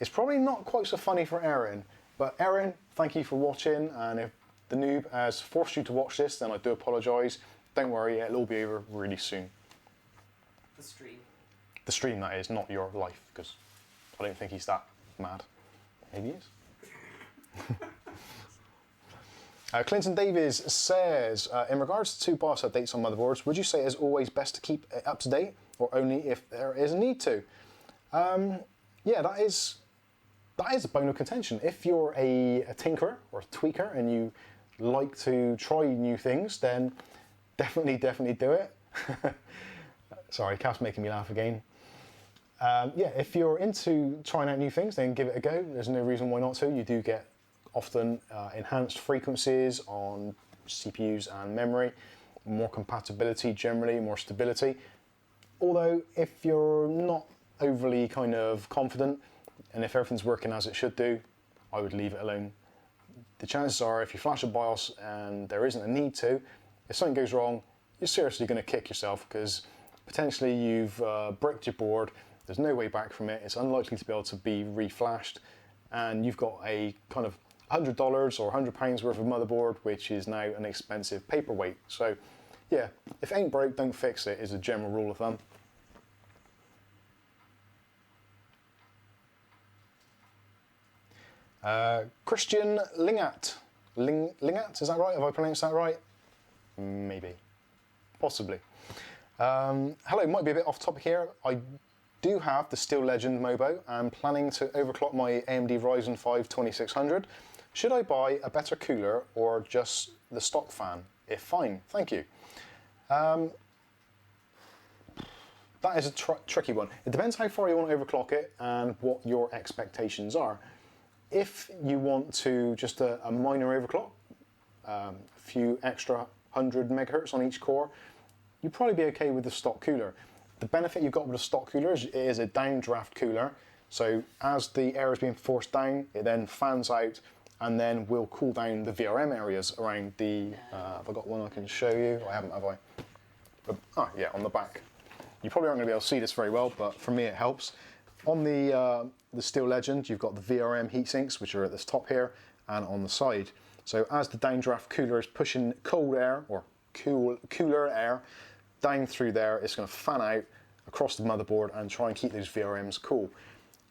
It's probably not quite so funny for Erin, but Erin, thank you for watching, and if the noob has forced you to watch this, then I do apologise. Don't worry, it'll all be over really soon.
The stream.
The stream, that is, not your life, because I don't think he's that mad. Maybe he is. Clinton Davies says, in regards to BIOS updates on motherboards, would you say it's always best to keep it up to date, or only if there is a need to? Yeah, that is a bone of contention. If you're a tinkerer or a tweaker and you like to try new things, then definitely do it. Sorry, Calf's making me laugh again. Yeah, if you're into trying out new things, then give it a go. There's no reason why not to. You do get often enhanced frequencies on CPUs and memory, more compatibility generally, more stability. Although if you're not overly kind of confident, and if everything's working as it should do, I would leave it alone. The chances are, if you flash a BIOS and there isn't a need to, if something goes wrong, you're seriously going to kick yourself, because potentially you've bricked your board, there's no way back from it, it's unlikely to be able to be reflashed, and you've got a kind of $100 or £100 worth of motherboard, which is now an expensive paperweight. So yeah, if it ain't broke, don't fix it is a general rule of thumb. Christian Lingat. Lingat, is that right? Have I pronounced that right? Maybe. Possibly. Hello, might be a bit off topic here. I do have the Steel Legend Mobo. I'm planning to overclock my AMD Ryzen 5 2600. Should I buy a better cooler or just the stock fan? If fine, thank you. That is a tricky one. It depends how far you want to overclock it and what your expectations are. If you want to just a minor overclock, a few extra 100 megahertz on each core, you'd probably be okay with the stock cooler. The benefit you've got with a stock cooler is it is a downdraft cooler. So as the air is being forced down, it then fans out and then will cool down the VRM areas around the, have I got one I can show you? I haven't, have I? Oh yeah, on the back. You probably aren't going to be able to see this very well, but for me it helps. On the Steel Legend, you've got the VRM heatsinks, which are at this top here, and on the side. So as the downdraft cooler is pushing cold air, or cooler air, down through there, it's going to fan out across the motherboard and try and keep those VRMs cool.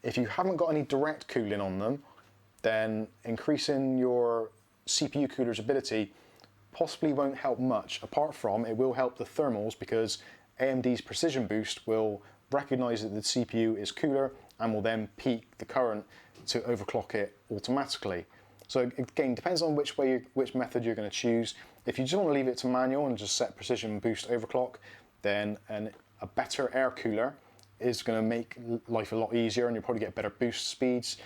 If you haven't got any direct cooling on them, then increasing your CPU cooler's ability possibly won't help much, apart from it will help the thermals, because AMD's Precision Boost will recognize that the CPU is cooler and will then peak the current to overclock it automatically. So again, depends on which method you're going to choose. If you just want to leave it to manual and just set Precision Boost overclock, then a better air cooler is going to make life a lot easier, and you'll probably get better boost speeds.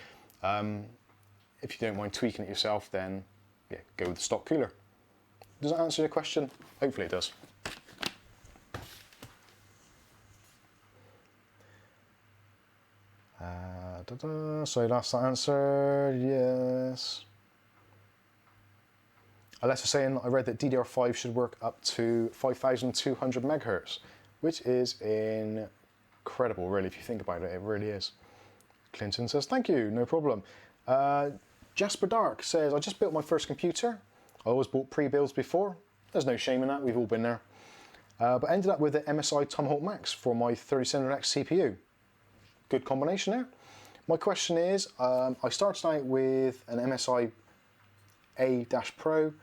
If you don't mind tweaking it yourself, then yeah, go with the stock cooler. Does that answer your question? Hopefully it does. So that's the answer, yes. Alessa's saying, I read that DDR5 should work up to 5,200 megahertz, which is incredible, really, if you think about it, it really is. Clinton says, thank you, no problem. Jasper Dark says, I just built my first computer. I always bought pre-builds before. There's no shame in that, we've all been there. But ended up with the MSI Tomahawk Max for my 3700X CPU. Good combination there. My question is, I started out with an MSI A-Pro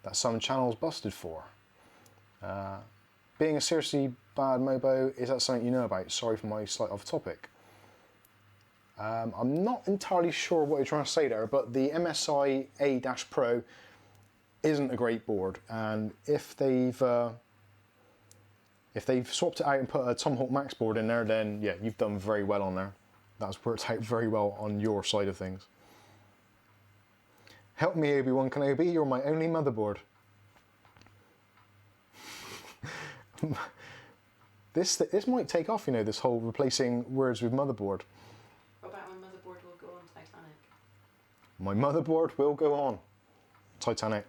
that some channels busted for. Being a seriously bad Mobo, is that something you know about? Sorry for my slight off topic. I'm not entirely sure what you're trying to say there, but the MSI A-Pro isn't a great board, and if they've swapped it out and put a Tomahawk Max board in there, then yeah, you've done very well on there. That's worked out very well on your side of things. Help me, Obi-Wan Kenobi, you're my only motherboard. This might take off, you know, this whole replacing words with motherboard.
What about my motherboard will go on Titanic?
My motherboard will go on Titanic.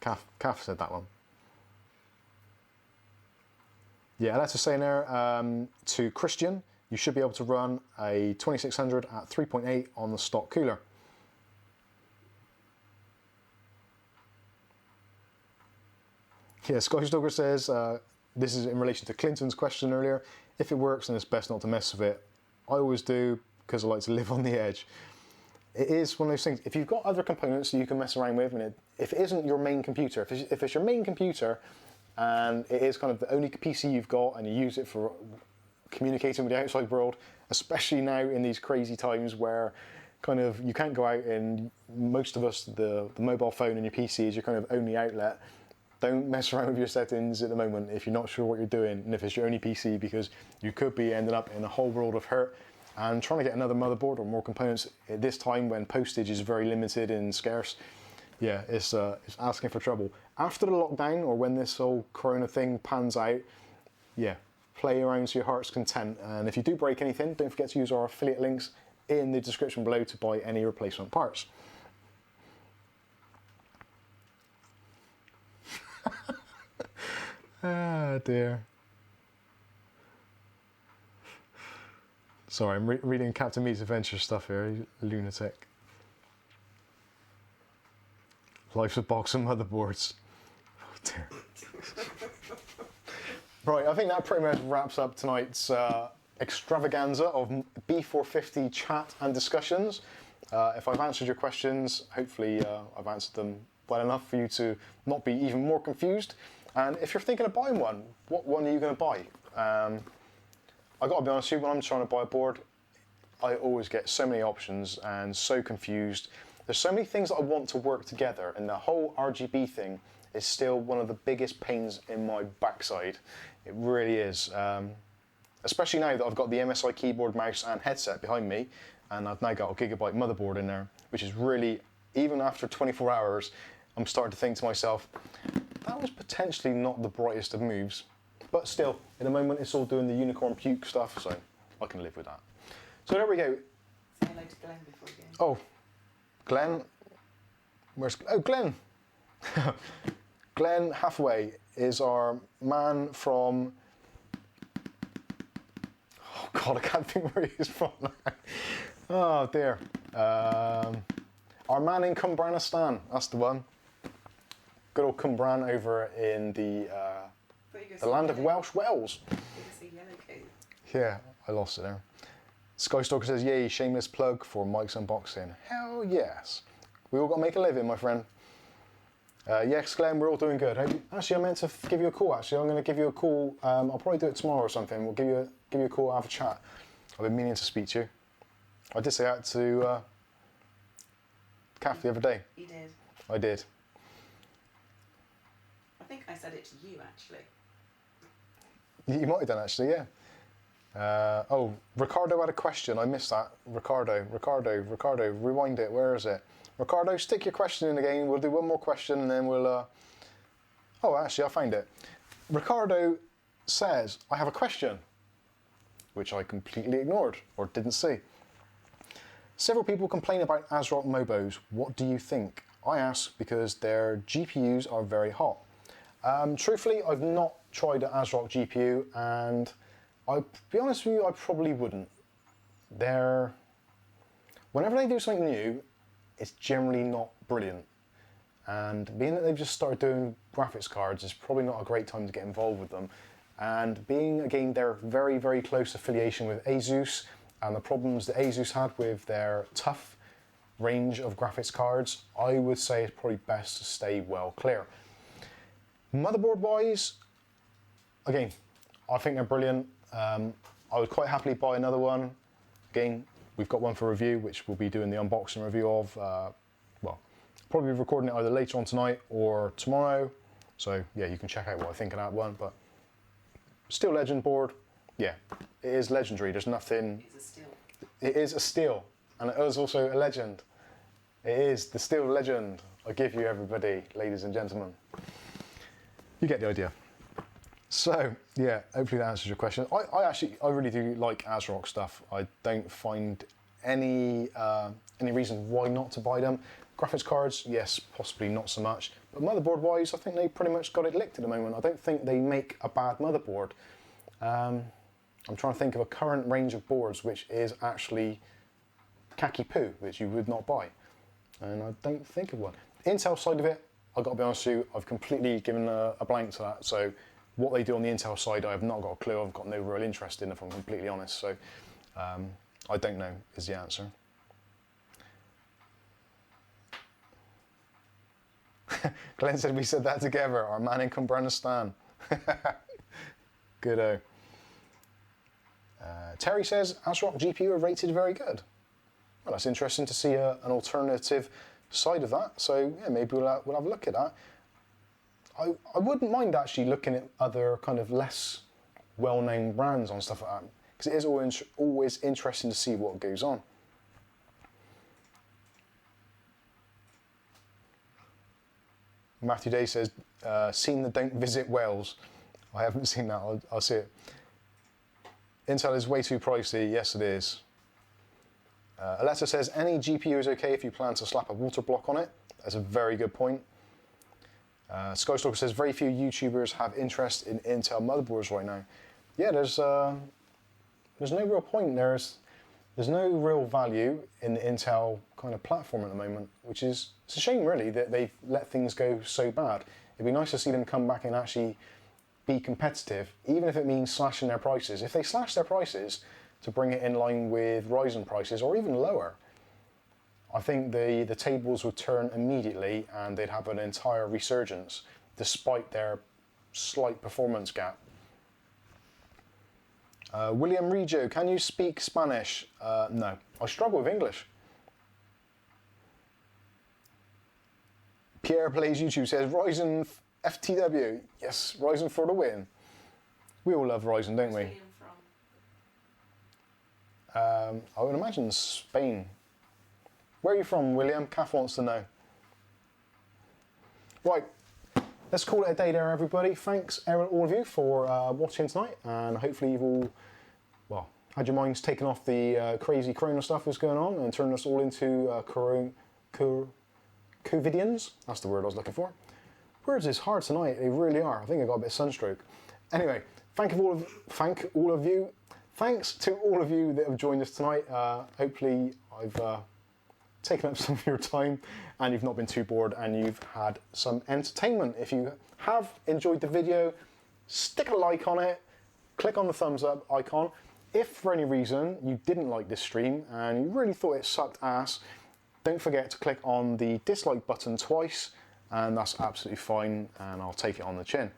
Calf said that one. Yeah, let's just say in there to Christian, you should be able to run a 2600 at 3.8 on the stock cooler. Yeah, Scottish Dogger says, this is in relation to Clinton's question earlier, if it works then it's best not to mess with it. I always do because I like to live on the edge. It is one of those things, if you've got other components that you can mess around with, and if it isn't your main computer, if it's your main computer and it is kind of the only PC you've got and you use it for communicating with the outside world, especially now in these crazy times where kind of you can't go out, and most of us, the mobile phone and your PC is your kind of only outlet. Don't mess around with your settings at the moment if you're not sure what you're doing, and if it's your only PC, because you could be ending up in a whole world of hurt. And trying to get another motherboard or more components at this time when postage is very limited and scarce, yeah, it's asking for trouble. After the lockdown, or when this whole Corona thing pans out, yeah, play around to your heart's content. And if you do break anything, don't forget to use our affiliate links in the description below to buy any replacement parts. Ah, dear. Sorry, I'm reading Captain Meat's Adventure stuff here, you lunatic. Life's a box of motherboards. Oh dear. Right, I think that pretty much wraps up tonight's extravaganza of B450 chat and discussions. If I've answered your questions, hopefully I've answered them well enough for you to not be even more confused. And if you're thinking of buying one, what one are you going to buy? I got to be honest with you, when I'm trying to buy a board, I always get so many options and so confused. There's so many things that I want to work together, and the whole RGB thing is still one of the biggest pains in my backside. It really is. Especially now that I've got the MSI keyboard, mouse and headset behind me, and I've now got a GigaByte motherboard in there, which is really, even after 24 hours, I'm starting to think to myself, that was potentially not the brightest of moves. But still, in the moment, it's all doing the unicorn puke stuff, so I can live with that. So there we go.
Say hello to Glenn before you go.
Oh, Glenn. Oh, Glenn. Glenn Hathaway is our man from... Oh, God, I can't think where he is from now. Oh, dear. Our man in Cumbranistan, that's the one. Good old Cumbran over in the land of Welsh Wales. Yeah, I lost it there. Sky Stalker says, yay, shameless plug for Mike's unboxing. Hell yes. We all got to make a living, my friend. Yes, Glenn, we're all doing good. Actually, I meant to give you a call, actually. I'm going to give you a call. I'll probably do it tomorrow or something. We'll give you a call, have a chat. I've been meaning to speak to you. I did say that to Kath the other day.
You did.
I did.
I think I said it to you, actually.
You might have done, actually, yeah. Oh, Ricardo had a question. I missed that. Ricardo, rewind it. Where is it? Ricardo, stick your question in again. We'll do one more question and then we'll... Oh, actually, I found it. Ricardo says, I have a question, which I completely ignored or didn't see. Several people complain about AsRock Mobos. What do you think? I ask because their GPUs are very hot. Truthfully, I've not tried an AsRock GPU, and I'll be honest with you, I probably wouldn't. Whenever they do something new, it's generally not brilliant. And being that they've just started doing graphics cards is probably not a great time to get involved with them. And being, again, their very, very close affiliation with Asus, and the problems that Asus had with their tough range of graphics cards, I would say it's probably best to stay well clear. Motherboard wise, again, I think they're brilliant. I would quite happily buy another one. Again, we've got one for review, which we'll be doing the unboxing review of. Well, probably recording it either later on tonight or tomorrow. So yeah, you can check out what I think of that one. But still legend board. Yeah, it is legendary. There's nothing.
It's a steal.
It is a steal, and it is also a legend. It is the steel legend. I give you, everybody, ladies and gentlemen. You get the idea. So yeah, hopefully that answers your question. I really do like AsRock stuff. I don't find any reason why not to buy them. Graphics cards, yes, possibly not so much. But motherboard wise, I think they pretty much got it licked at the moment. I don't think they make a bad motherboard. I'm trying to think of a current range of boards which is actually khaki poo, which you would not buy. And I don't think of one. Intel side of it, I've got to be honest with you, I've completely given a blank to that. So what they do on the Intel side, I have not got a clue. I've got no real interest in, if I'm completely honest. So I don't know is the answer. Glenn said we said that together. Our man in Cumbranistan. Good-o. Terry says AsRock GPU are rated very good. Well, that's interesting to see an alternative side of that. So yeah, maybe we'll have a look at that. I wouldn't mind actually looking at other kind of less well-known brands on stuff like that, because it is always interesting to see what goes on. Matthew Day says, seen the Don't Visit Wales. I haven't seen that, I'll see it. Intel is way too pricey, yes it is. Aletta says, any GPU is okay if you plan to slap a water block on it. That's a very good point. Skystalker says, very few YouTubers have interest in Intel motherboards right now. Yeah, there's no real point. There's no real value in the Intel kind of platform at the moment, which is, it's a shame really that they've let things go so bad. It'd be nice to see them come back and actually be competitive, even if it means slashing their prices. If they slash their prices to bring it in line with Ryzen prices or even lower, I think the tables would turn immediately and they'd have an entire resurgence despite their slight performance gap. William Reggio, can you speak Spanish? No, I struggle with English. Pierre Plays YouTube says, Ryzen FTW. Yes, Ryzen for the win. We all love Ryzen, don't we? I would imagine Spain. Where are you from, William? Kath wants to know. Right, let's call it a day there, everybody. Thanks, all of you, for watching tonight, and hopefully you've all, well, had your minds taken off the crazy Corona stuff that's going on and turned us all into COVIDians. That's the word I was looking for. Words is hard tonight, they really are. I think I got a bit of sunstroke. Anyway, thanks to all of you that have joined us tonight. Hopefully I've taken up some of your time and you've not been too bored and you've had some entertainment. If you have enjoyed the video, stick a like on it, click on the thumbs up icon. If for any reason you didn't like this stream and you really thought it sucked ass, don't forget to click on the dislike button twice, and that's absolutely fine and I'll take it on the chin.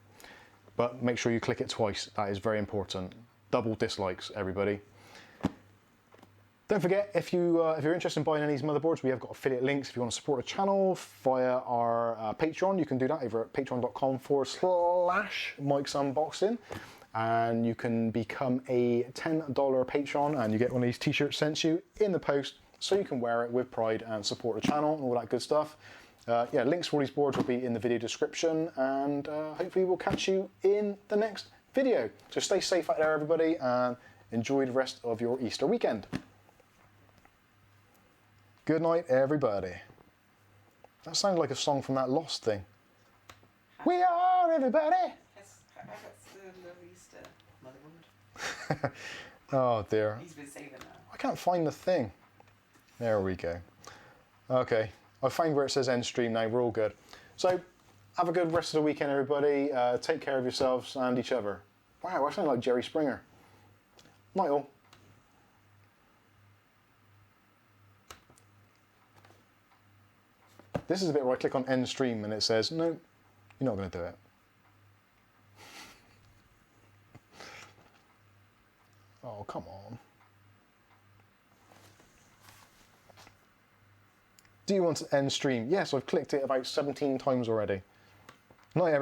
But make sure you click it twice, that is very important. Double dislikes, everybody. Don't forget, if you're interested in buying any of these motherboards, we have got affiliate links. If you want to support the channel via our Patreon, you can do that over at patreon.com/Mike's Unboxing. And you can become a $10 patron and you get one of these t-shirts sent to you in the post so you can wear it with pride and support the channel and all that good stuff. Yeah, links for all these boards will be in the video description, and hopefully we'll catch you in the next video. So stay safe out there, everybody, and enjoy the rest of your Easter weekend. Good night, everybody. That sounds like a song from that Lost thing. We are everybody.
That's the Love Easter Motherboard.
Oh dear.
He's been saving that.
I can't find the thing. There we go. Okay, I found where it says end stream now. We're all good. So, have a good rest of the weekend, everybody. Take care of yourselves and each other. Wow, I sound like Jerry Springer. Night all. This is the bit where I click on end stream and it says, no, you're not going to do it. Oh, come on. Do you want to end stream? Yes, I've clicked it about 17 times already. Night, everybody.